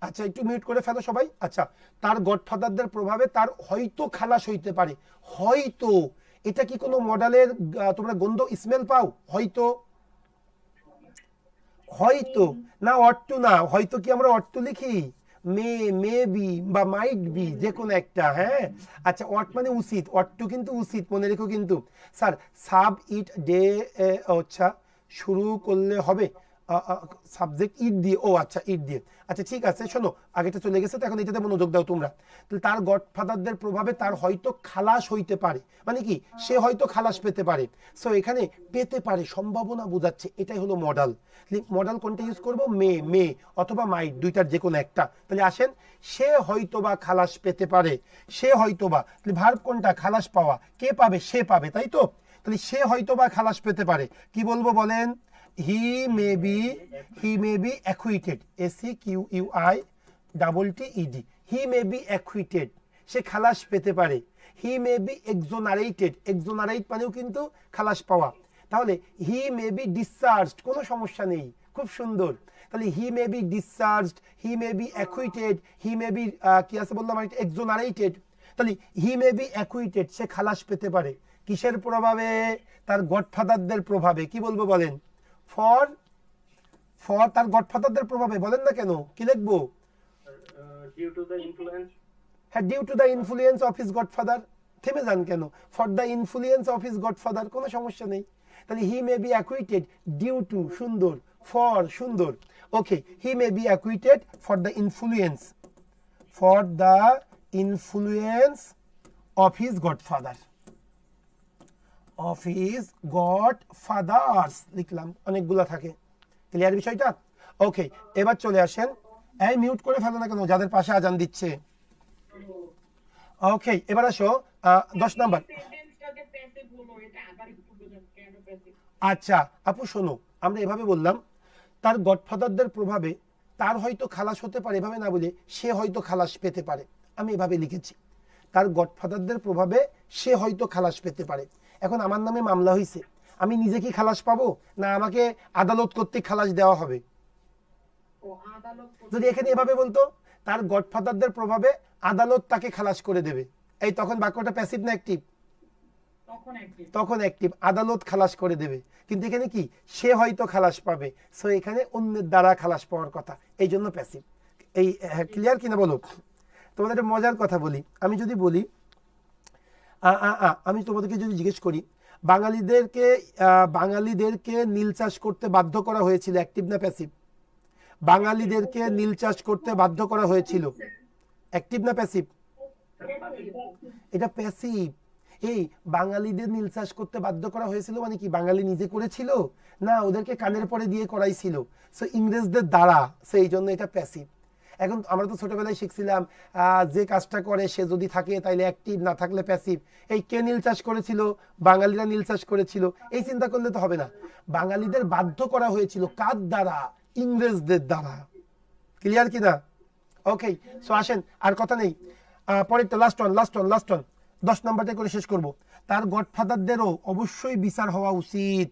আচ্ছা, একটু মিউট করে ফেলো সবাই। আচ্ছা, তার গডফাদারদের প্রভাবে তার হয়তো খালাস হইতে পারে, হয়তো, এটা কি কোনো মডেলের তোমরা গন্ধ স্মেল পাও, হয়তো না, অট্টু না, হয়তো কি আমরা অট্টু লিখি, মে বি বা মাইট বি, যে কোনো একটা। হ্যাঁ, আচ্ছা, অট মানে উচিত, অট্টু কিন্তু উচিত, মনে রেখো কিন্তু। স্যার সাব ইট ডে, আচ্ছা শুরু করলে হবে, সাবজেক্ট ইট দিয়ে, ও আচ্ছা ইট দিয়ে, আচ্ছা ঠিক আছে। শোনো, আগেটা চলে গেছে তো এখন এটাতে মনোযোগ দাও তোমরা। তাহলে তার গডফাদারদের প্রভাবে তার হয়তো খালাস হইতে পারে, মানে কি সে হয়তো খালাস পেতে পারে। সো এখানে পেতে পারে সম্ভাবনা বোঝাচ্ছে, এটাই হলো মডাল। মডাল কোনটা ইউজ করবো? মে, মে অথবা মাইট, দুইটার যে কোনো একটা। তাহলে আসেন, সে হয়তোবা খালাস পেতে পারে, সে হয়তোবা, তাহলে ভার্ব কোনটা? খালাস পাওয়া। কে পাবে? সে পাবে, তাই তো? তাহলে সে হয়তোবা খালাস পেতে পারে, কি বলবো বলেন? He may be acquitted, ACQUITTED, he may be acquitted, সে খালাস পেতে পারে। হি মে বি এক্সোনারেটেড, এক্সোনারেট মানেও কিন্তু খালাস পাওয়া। তাহলে হি মে বি ডিসচার্জড, কোনো সমস্যা নেই, খুব সুন্দর। তাহলে he may be discharged, he may be acquitted, he may be কি আছে বললাম এক্সোনারেটেড। তাহলে হি মে বি অ্যাকুইটেড, সে খালাস পেতে পারে কিসের প্রভাবে? তার গডফাদারদের প্রভাবে। কি বলবো বলেন? ফর তার গডফাদারদের প্রভাবে। বলেন না কেন, কি লিখবো? Due to the influence. হ্যাঁ, due to the influence of his godfather. থেমে যান কেন? For the influence of his godfather, কোনো সমস্যা নেই। তাহলে he may be acquitted due to, সুন্দর, ফর, সুন্দর। Okay, he may be acquitted for the influence, for the influence of his godfather, of his godfather's লিখলাম, অনেকগুলো থাকে। ক্লিয়ার বিষয়টা? ওকে, এবার চলে আসেন। এই মিউট করে ফেলো না কেন যাদের পাশে আজান দিচ্ছে। ওকে, এবার আসো 10 নাম্বার। আচ্ছা আপু শোনো, আমরা এভাবে বললাম তার গডফাদারদের প্রভাবে তার হয়তো খালাস হতে পারে, এভাবে না বলে সে হয়তো খালাস পেতে পারে। আমি এভাবে লিখেছি, তার গডফাদারদের প্রভাবে সে হয়তো খালাস পেতে পারে। এখন আমার নামে মামলা হয়েছে, আমি নিজে কি খালাস পাবো, না আমাকে আদালত কর্তৃক খালাস দেওয়া হবে? যদি এখানে এভাবে বলতো তার গডফাদারদের প্রভাবে আদালত তাকে খালাস করে দেবে, এই তখন বাক্যটা প্যাসিভ না অ্যাক্টিভ? তখন অ্যাক্টিভ, আদালত খালাস করে দেবে। কিন্তু এখানে কি সে হয়তো খালাস পাবে, সো এখানে অন্যের দ্বারা খালাস পাওয়ার কথা, এই জন্য প্যাসিভ। এই ক্লিয়ার কিনা বলো? তোমাদের একটা মজার কথা বলি, আমি যদি বলি আমি তোমাদেরকে যদি জিজ্ঞেস করি বাঙালিদেরকে নীল চাষ করতে বাধ্য করা হয়েছিল, অ্যাক্টিভ না প্যাসিভ? বাঙালিদেরকে নীল চাষ করতে বাধ্য করা হয়েছিল, অ্যাক্টিভ না প্যাসিভ? এটা প্যাসিভ। এই বাঙালিদের নীল চাষ করতে বাধ্য করা হয়েছিল মানে কি বাঙালি নিজে করেছিল? না, ওদেরকে কানের পরে দিয়ে করাইছিল, সো ইংরেজদের দ্বারা, সো এই জন্য এটা প্যাসিভ। এখন আমরা তো ছোটবেলায় শিখছিলাম যে কাজটা করে সে যদি থাকে তাইলে অ্যাক্টিভ, না থাকলে প্যাসিভ। এই কে নীল চাষ করেছিল? বাঙালিরা নীল চাষ করেছিল, এই চিন্তা করলে তো হবে না। বাঙালিদের বাধ্য করা হয়েছিল, কার দ্বারা? ইংরেজদের দ্বারা। ক্লিয়ার কিনা? ওকে, সো আসেন, আর কথা নেই, পরেরটা লাস্ট ওয়ান 10 নাম্বারটা করে শেষ করব। তার গডফাদারদেরও অবশ্যই বিচার হওয়া উচিত।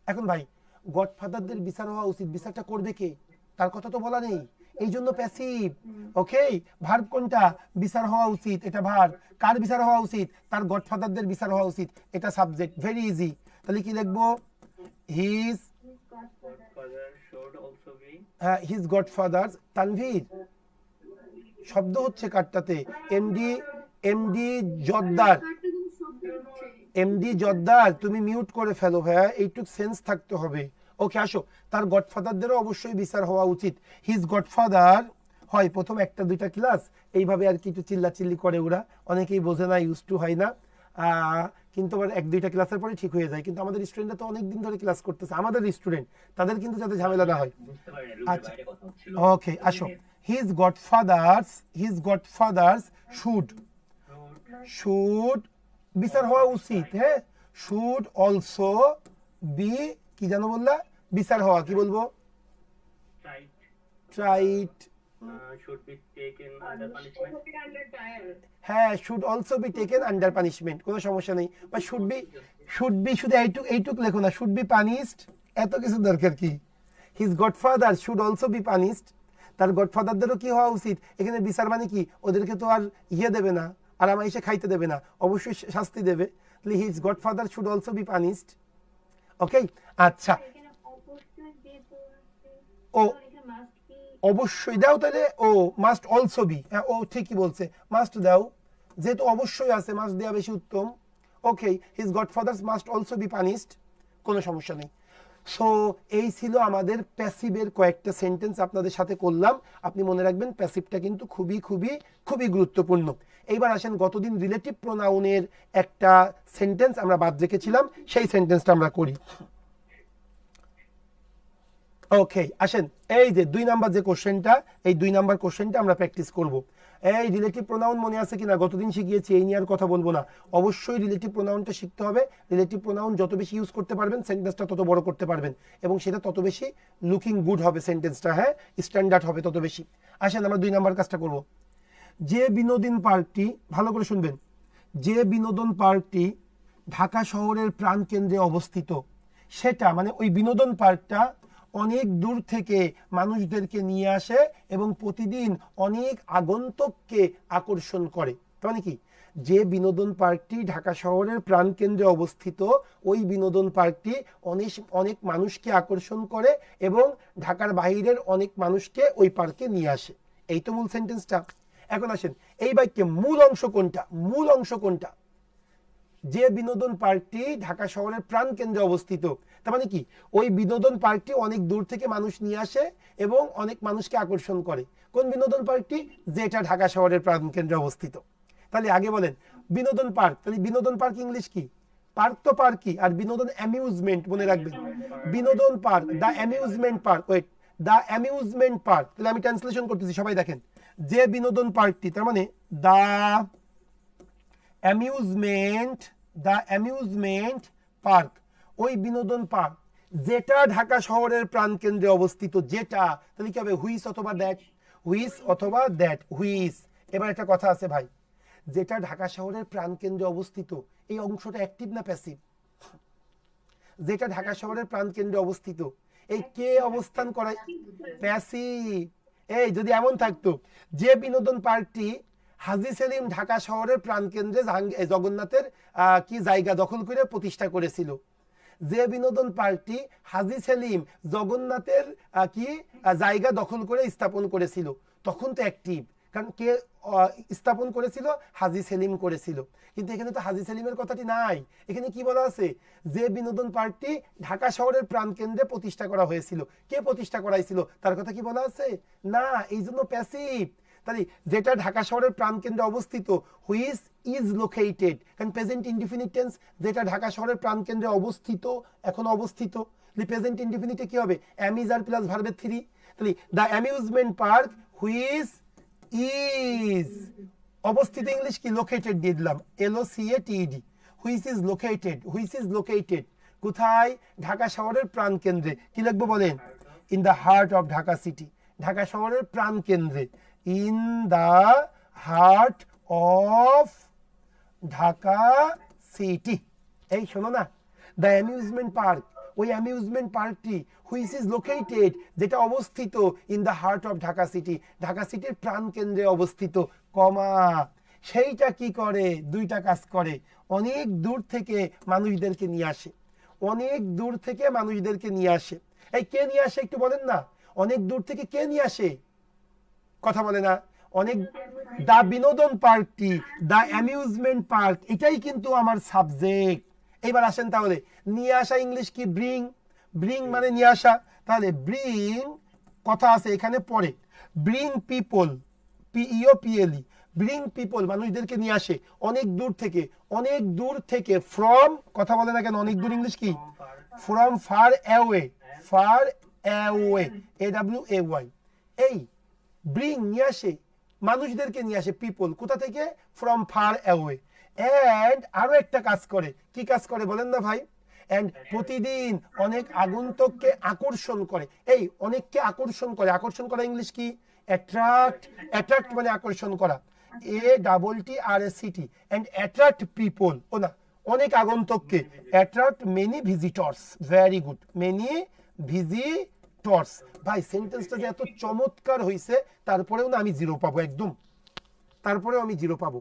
এখন ভাই গডফাদারদের বিচার হওয়া উচিত, বিচারটা করবে কে? তার কথা তো বলা নেই, এই জন্য প্যাসিভ। ওকে, ভার্ব কোনটা? বিচার হওয়া উচিত, এটা ভার্ব। কার বিচার হওয়া উচিত? তার গডফাদারদের বিচার হওয়া উচিত, এটা সাবজেক্ট। Very easy. তাহলে কি লিখবো? His his godfather. তানভীর শব্দ হচ্ছে কারটাতে, এমডি জদ্দার, তুমি মিউট করে ফেলো ভাইয়া, এইটুক সেন্স থাকতে হবে। ওকে আসো, তার গডফাদারদেরও অবশ্যই বিচার হওয়া উচিত। হিজ গডফাদার হয় প্রথম 1-2টা ক্লাস এইভাবে আর কি একটু চিল্লাচিল্লি করে, ওরা অনেকেই বোঝে না, ইউজ টু হয় না, কিন্তু আবার 1-2টা ক্লাসের পরে ঠিক হয়ে যায়। কিন্তু আমাদের স্টুডেন্টরা তো অনেকদিন ধরে ক্লাস করতেছে, আমাদের স্টুডেন্ট, তাদের কিন্তু যাতে ঝামেলা না হয়। আচ্ছা ওকে আসো, হিজ গডফাদার্স শুড বিচার হওয়া উচিত, হ্যাঁ, শুড অলসো বি, কি জানো বললা? বিচার হওয়া, কি বলবো? ট্রাইট, হ্যাঁ, should also be taken under punishment, কোনো সমস্যা নেই। বা শুড বি শুধু এইটুক লেখো না, শুড বি পানিশড, এত কিছু দরকার কি? His godfather should also be punished, তার গডফাদারদেরও কি হওয়া উচিত? এখানে বিচার মানে কি, ওদেরকে তো আর দেবে না, আর আমার এসে খাইতে দেবে না, অবশ্যই শাস্তি দেবে। তাহলে his godfather should also be punished. Okay, আচ্ছা, ও অবশ্যই দাও, তাহলে ও মাস্ট অলসো বি, হ্যাঁ ও ঠিকই বলছে, মাস্ট দাও, যেহেতু অবশ্যই আছে মাস্ট দেওয়া বেশি উত্তম। Okay, his godfathers must also be punished, কোনো সমস্যা নেই। সো এই ছিল আমাদের প্যাসিভের কয়েকটা সেন্টেন্স আপনাদের সাথে করলাম। আপনি মনে রাখবেন প্যাসিভটা কিন্তু খুবই খুবই খুবই গুরুত্বপূর্ণ। এইবার আসেন, গতদিন রিলেটিভ প্রোনাউনের একটা সেন্টেন্স আমরা বাদ রেখেছিলাম, সেই সেন্টেন্সটা আমরা করি। ওকে, আসেন এই যে 2 নাম্বার যে কোশ্চেনটা, এই 2 নাম্বার কোশ্চেনটা আমরা প্র্যাকটিস করব। এই রিলেটিভ প্রোনাউন মনে আছে কিনা? গতদিন শিখিয়েছি, এই নিয়ে আর কথা বলবো না। অবশ্যই রিলেটিভ প্রোনাউনটা শিখতে হবে। রিলেটিভ প্রোনাউন যত বেশি ইউজ করতে পারবেন সেন্টেন্সটা তত বড় করতে পারবেন, এবং সেটা তত বেশি লুকিং গুড হবে সেন্টেন্সটা, হ্যাঁ, স্ট্যান্ডার্ড হবে তত বেশি। আসেন আমরা 2 নাম্বার কাজটা করব। যে বিনোদন পার্কটি, ভালো করে শুনবেন, যে বিনোদন পার্কটি ঢাকা শহরের প্রাণকেন্দ্রে অবস্থিত, সেটা মানে ওই বিনোদন পার্কটা অনেক দূর থেকে মানুষদেরকে নিয়ে আসে এবং প্রতিদিন অনেক আগন্তুককে আকর্ষণ করে। তার মানে কি, যে বিনোদন পার্কটি ঢাকা শহরের প্রাণকেন্দ্রে অবস্থিত, ওই বিনোদন পার্কটি অনেক অনেক মানুষকে আকর্ষণ করে এবং ঢাকার বাইরের অনেক মানুষকে ওই পার্কে নিয়ে আসে। এই তো মূল সেন্টেন্সটা। এখন আসেন, এই বাক্যে মূল অংশ কোনটা? মূল অংশ কোনটা? যে বিনোদন পার্কটি ঢাকা শহরের প্রাণকেন্দ্রে অবস্থিত, তার মানে কি, ওই বিনোদন পার্কটি অনেক দূর থেকে মানুষ নিয়ে আসে এবং অনেক মানুষকে আকর্ষণ করে। কোন বিনোদন পার্কটি? যেটা ঢাকা শহরের প্রাণকেন্দ্রে অবস্থিত। তাহলে আগে বলেন বিনোদন পার্ক, তাহলে বিনোদন পার্ক ইংলিশ কি? পার্ক তো পার্কই, আর বিনোদন অ্যামিউজমেন্ট, মনে রাখবেন বিনোদন park, the amusement park. Wait, the amusement park. তাহলে আমি ট্রান্সলেশন করতেছি, সবাই দেখেন। যে বিনোদন পার্কটি, তার মানে the amusement, the amusement park, ওই বিনোদন পার্ক যেটা ঢাকা শহরের প্রাণকেন্দ্রে অবস্থিত। যেটা, তাহলে কি হবে? হুইস অথবা দ্যাট, হুইস অথবা দ্যাট, হুইস। এবার একটা কথা আছে ভাই, যেটা ঢাকা শহরের প্রাণকেন্দ্রে অবস্থিত, এই অংশটা অ্যাক্টিভ না প্যাসিভ? যেটা ঢাকা শহরের প্রাণকেন্দ্রে অবস্থিত, এই কে অবস্থান করায়? প্যাসিভ। এই যদি এমন থাকতো, যে বিনোদন পার্কটি হাজী সেলিম ঢাকা শহরের প্রাণকেন্দ্রে জগন্নাথের কি জায়গা দখল করে প্রতিষ্ঠা করেছিল, যে বিনোদন পার্কটি হাজী সেলিম জগন্নাথের কি জায়গা দখল করে স্থাপন করেছিল, তখন তো অ্যাক্টিভ, কারণ কে স্থাপন করেছিল? হাজী সেলিম করেছিল। কিন্তু এখানে তো হাজী সেলিমের কথাটি নাই। এখানে কি বলা আছে? যে বিনোদন পার্কটি ঢাকা শহরের প্রাণকেন্দ্রে প্রতিষ্ঠা করা হয়েছিল। কে প্রতিষ্ঠা করাইছিল তার কথা কি বলা আছে? না, এই জন্য প্যাসিভ। তাহলে যেটা ঢাকা শহরের প্রাণকেন্দ্রে অবস্থিত, হুইচ ইজ লোকেটেড, কারণ প্রেজেন্ট ইনডিফিনিট টেন্স, যেটা ঢাকা শহরের প্রাণকেন্দ্রে অবস্থিত, এখন অবস্থিত। প্রেজেন্ট ইনডিফিনিটে কি হবে? এম ইজ আর প্লাস ভার্বের 3। তাহলে the amusement park which is, অবস্থিত ইংলিশ কি? লোকেটেড দিয়ে দিলাম, LOCATED। Which is located, which is located কোথায়? ঢাকা শহরের প্রাণকেন্দ্রে। কি লিখবো বলেন? In the heart of Dhaka city, Dhaka শহরের প্রাণকেন্দ্রে, in the heart of Dhaka city. এই শোনো না, দ্য অ্যামিউজমেন্ট পার্ক, ওই অ্যামিউজমেন্ট পার্কটি হুইচ ইজ লোকেটেড, যেটা অবস্থিত, in the heart of Dhaka city, Dhaka সিটির প্রাণকেন্দ্রে অবস্থিত, কমা, সেইটা কি করে? দুইটা কাজ করে। অনেক দূর থেকে মানুষদেরকে নিয়ে আসে, অনেক দূর থেকে মানুষদেরকে নিয়ে আসে। এই কে নিয়ে আসে একটু বলেন না? অনেক দূর থেকে কে নিয়ে আসে? কথা বলে না? অনেক, দা বিনোদন পার্কটি, দা অ্যামিউজমেন্ট পার্ক, এটাই কিন্তু আমার সাবজেক্ট। এইবার আসেন, তাহলে নিয়ে আসা ইংলিশ কি? ব্রিং। ব্রিং মানে নিয়ে আসা। তাহলে ব্রিং, কথা আছে এখানে পরে, bring people, PEOPLE, bring people, মানুষদেরকে নিয়ে আসে অনেক দূর থেকে, অনেক দূর থেকে, ফ্রম, কথা বলে না কেন? অনেক দূর ইংলিশ কি? From far away, far away, AWAY। এই ব্রিং নিয়ে আসে, মানুষদেরকে নিয়ে আসে, পিপল, কোথা থেকে? From far away. অ্যান্ড আরো একটা কাজ করে, কি কাজ করে বলেন না ভাই? অ্যান্ড প্রতিদিন অনেক আগন্তুককে আকর্ষণ করে। এই অনেককে আকর্ষণ করে, আকর্ষণ করা ইংলিশ কি? অ্যাট্রাক্ট। অ্যাট্রাক্ট মানে আকর্ষণ করা, ATTRACT। অ্যান্ড অ্যাট্রাক্ট পিপল, ও না, অনেক আগন্তুককে, attract many visitors. Very good, many visitors. ভাই সেন্টেন্সটা যে এত চমৎকার হয়েছে, তারপরেও না আমি 0 পাবো একদম, তারপরেও আমি 0 পাবো।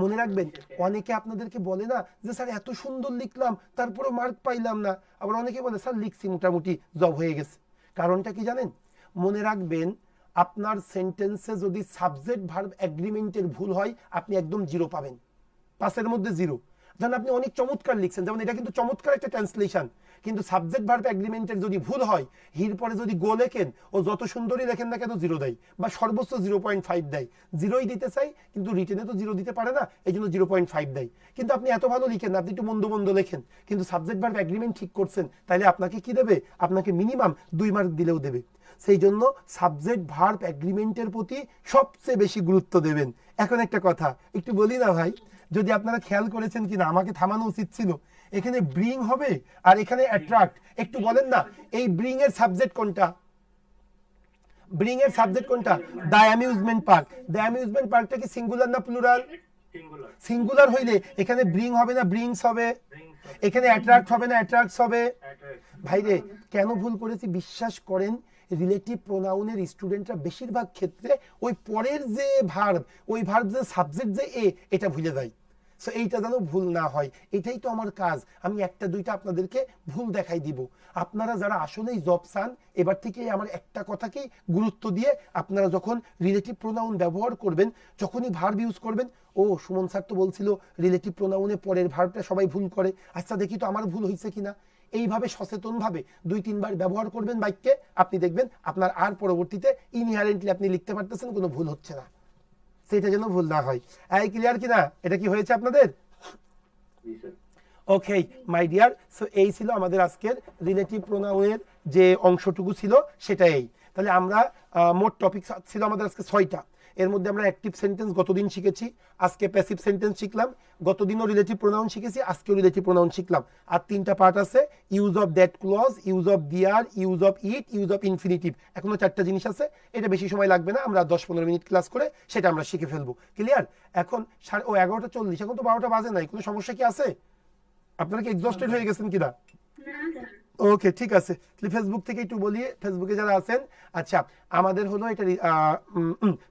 মনে রাখবেন, অনেকে আপনাদেরকে বলে না যে স্যার এত সুন্দর লিখলাম তারপরেও মার্ক পাইলাম না। আবার অনেকে বলে স্যার লিখছি মোটামুটি, জব হয়ে গেছে। কারণটা কি জানেন? মনে রাখবেন, আপনার সেন্টেন্সে যদি সাবজেক্ট ভার্ব এগ্রিমেন্টের ভুল হয়, আপনি একদম 0 পাবেন, 5-এর মধ্যে 0। যেন আপনি অনেক চমৎকার লিখছেন, যেমন এটা কিন্তু চমৎকার একটা ট্রান্সলেশন, কিন্তু সাবজেক্ট ভার্ব এগ্রিমেন্টের যদি ভুল হয়, হির পরে যদি গো লেখেন, ও যত সুন্দরই লেখেন না কেন 0 দেয়, বা সর্বোচ্চ 0.5 দেয়। 0ই দিতে চাই, কিন্তু রিটেনে তো 0 দিতে পারে না, এই জন্য 0.5 দেয়। কিন্তু আপনি এত ভালো লিখেন না, আপনি একটু মন্দ মন্দ লেখেন, কিন্তু সাবজেক্ট ভার্ব এগ্রিমেন্ট ঠিক করছেন, তাহলে আপনাকে কি দেবে? আপনাকে মিনিমাম 2 মার্ক দিলেও দেবে। সেই জন্য সাবজেক্ট ভার্ব এগ্রিমেন্টের প্রতি সবচেয়ে বেশি গুরুত্ব দেবেন। এখন একটা কথা একটু বলি না ভাই, যদি আপনারা খেয়াল করেছেন কিনা, আমাকে থামানো উচিত ছিল। এখানে ব্রিং হবে আর এখানে অ্যাট্রাক্ট, একটু বলেন না এই ব্রিং এর সাবজেক্ট কোনটা? ব্রিং এর সাবজেক্ট কোনটা? The amusement park. The amusement পার্কটা কি সিঙ্গুলার না প্লুরাল? সিঙ্গুলার। সিঙ্গুলার হইলে এখানে ব্রিং হবে না ব্রিংস হবে, এখানে অ্যাট্রাক্ট হবে না অ্যাট্রাক্টস হবে। ভাইরে কেন ভুল করেছি বিশ্বাস করেন, রিলেটিভ প্রোনাউনের স্টুডেন্টরা বেশিরভাগ ক্ষেত্রে ওই পরের যে ভার্ব, ওই ভার্ব যে সাবজেক্ট যে এ, এটা ভুলে যায়। সো এইটা যেন ভুল না হয়, এটাই তো আমার কাজ। আমি একটা দুইটা আপনাদেরকে ভুল দেখাই দিব। আপনারা যারা আসলেই জব চান, এবার থেকে আমার একটা কথাকেই গুরুত্ব দিয়ে আপনারা যখন রিলেটিভ প্রোনাউন ব্যবহার করবেন, যখনই ভার্ব ইউজ করবেন, ও সুমন স্যার তো বলছিল রিলেটিভ প্রোনাউনে পরের ভার্বটা সবাই ভুল করে, আচ্ছা দেখি তো আমার ভুল হয়েছে কিনা। এইভাবে সচেতনভাবে 2-3 বার ব্যবহার করবেন বাক্যে, আপনি দেখবেন আপনার আর পরবর্তীতে ইনহারেন্টলি আপনি লিখতে পারতেছেন, কোনো ভুল হচ্ছে না। সেটা যেন ভুল না হয়। এই ক্লিয়ার কিনা? এটা কি হয়েছে আপনাদের? জি sir. Okay my dear, so এই ছিল আমাদের আজকের রিলেটিভ প্রোনাউনের যে অংশটুকু ছিল সেটা। এই তাহলে আমরা মোট টপিক ছিল আমাদের আজকে 6টা। এর মধ্যে আমরা অ্যাক্টিভ সেন্টেন্স গতদিন শিখেছি, আজকে প্যাসিভ সেন্টেন্স শিখলাম, গতদিনও রিলেটিভ প্রোনাউন শিখেছি, আজকেও রিলেটিভ প্রোনাউন শিখলাম। আর 3টা পার্ট আছে, use of that clause, use of there, use of it, use of infinitive. এখনো 4টা জিনিস আছে, এটা বেশি সময় লাগবে না, আমরা 10-15 মিনিট ক্লাস করে সেটা আমরা শিখে ফেলবো। ক্লিয়ার? এখন 11:40, এখন তো 12টা বাজে নাই, কোনো সমস্যা কি আছে? আপনারা কি এক্সস্টেড হয়ে গেছেন কিনা? ওকে ঠিক আছে, তাহলে ফেসবুক থেকে একটু বলি, ফেসবুকে যারা আছেন, আচ্ছা আমাদের হলো এটা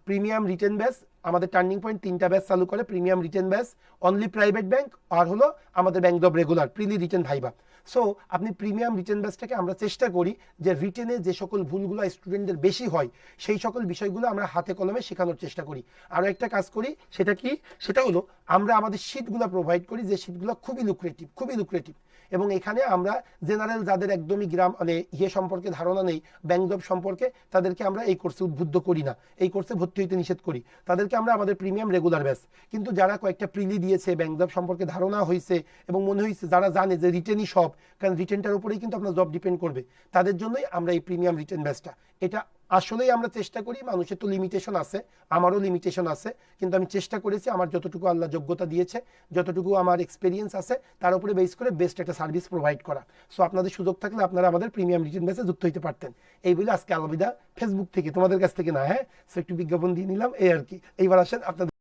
প্রিমিয়াম রিটেন ব্যাচ, আমাদের টার্নিং পয়েন্ট 3টা ব্যাচ চালু করে, premium written batch, only private bank, আর হলো আমাদের bank job regular prelim written viva. So আপনি প্রিমিয়াম রিটেন ব্যাচটাকে আমরা চেষ্টা করি যে রিটেনে যে সকল ভুলগুলো স্টুডেন্টদের বেশি হয়, সেই সকল বিষয়গুলো আমরা হাতে কলমে শেখানোর চেষ্টা করি। আরও একটা কাজ করি, সেটা কি? সেটা হলো আমরা আমাদের শিটগুলো প্রোভাইড করি, যে শিটগুলো খুবই লুক্রেটিভ, খুবই লুক্রেটিভ। এবং এখানে আমরা জেনারেল যাদের একদমই গ্রাম মানে সম্পর্কে ধারণা নেই, ব্যাংক জব সম্পর্কে, তাদেরকে আমরা এই কোর্সে উদ্বুদ্ধ করি না, এই কোর্সে ভর্তি হইতে নিষেধ করি, তাদেরকে আমরা আমাদের প্রিমিয়াম রেগুলার ব্যাচ। কিন্তু যারা কয়েকটা প্রিলি দিয়েছে, ব্যাংক জব সম্পর্কে ধারণা হয়েছে এবং মনে হয়েছে, যারা জানে যে রিটেনই সব, কারণ রিটেনটার উপরেই কিন্তু আপনার জব ডিপেন্ড করবে, তাদের জন্যই আমরা এই প্রিমিয়াম রিটেন ব্যাচটা। এটা আসলেই আমরা চেষ্টা করি, মানুষের তো লিমিটেশন আছে, আমারও লিমিটেশন আছে, কিন্তু আমি চেষ্টা করেছি আমার যতটুকু আল্লাহ যোগ্যতা দিয়েছে, যতটুকু আমার এক্সপিরিয়েন্স আছে, তার উপরে বেস করে বেস্ট একটা সার্ভিস প্রোভাইড করা। সো আপনাদের সুযোগ থাকলে আপনারা আমাদের প্রিমিয়াম রিটেন ব্যাচে যুক্ত হতে পারতেন। এই বলে আজকে আলবিদা, ফেসবুক থেকে, তোমাদের কাছ থেকে না, হ্যাঁ। সো একটু বিজ্ঞাপন দিয়ে নিলাম, এই আর কি। এইবার আসেন আপনাদের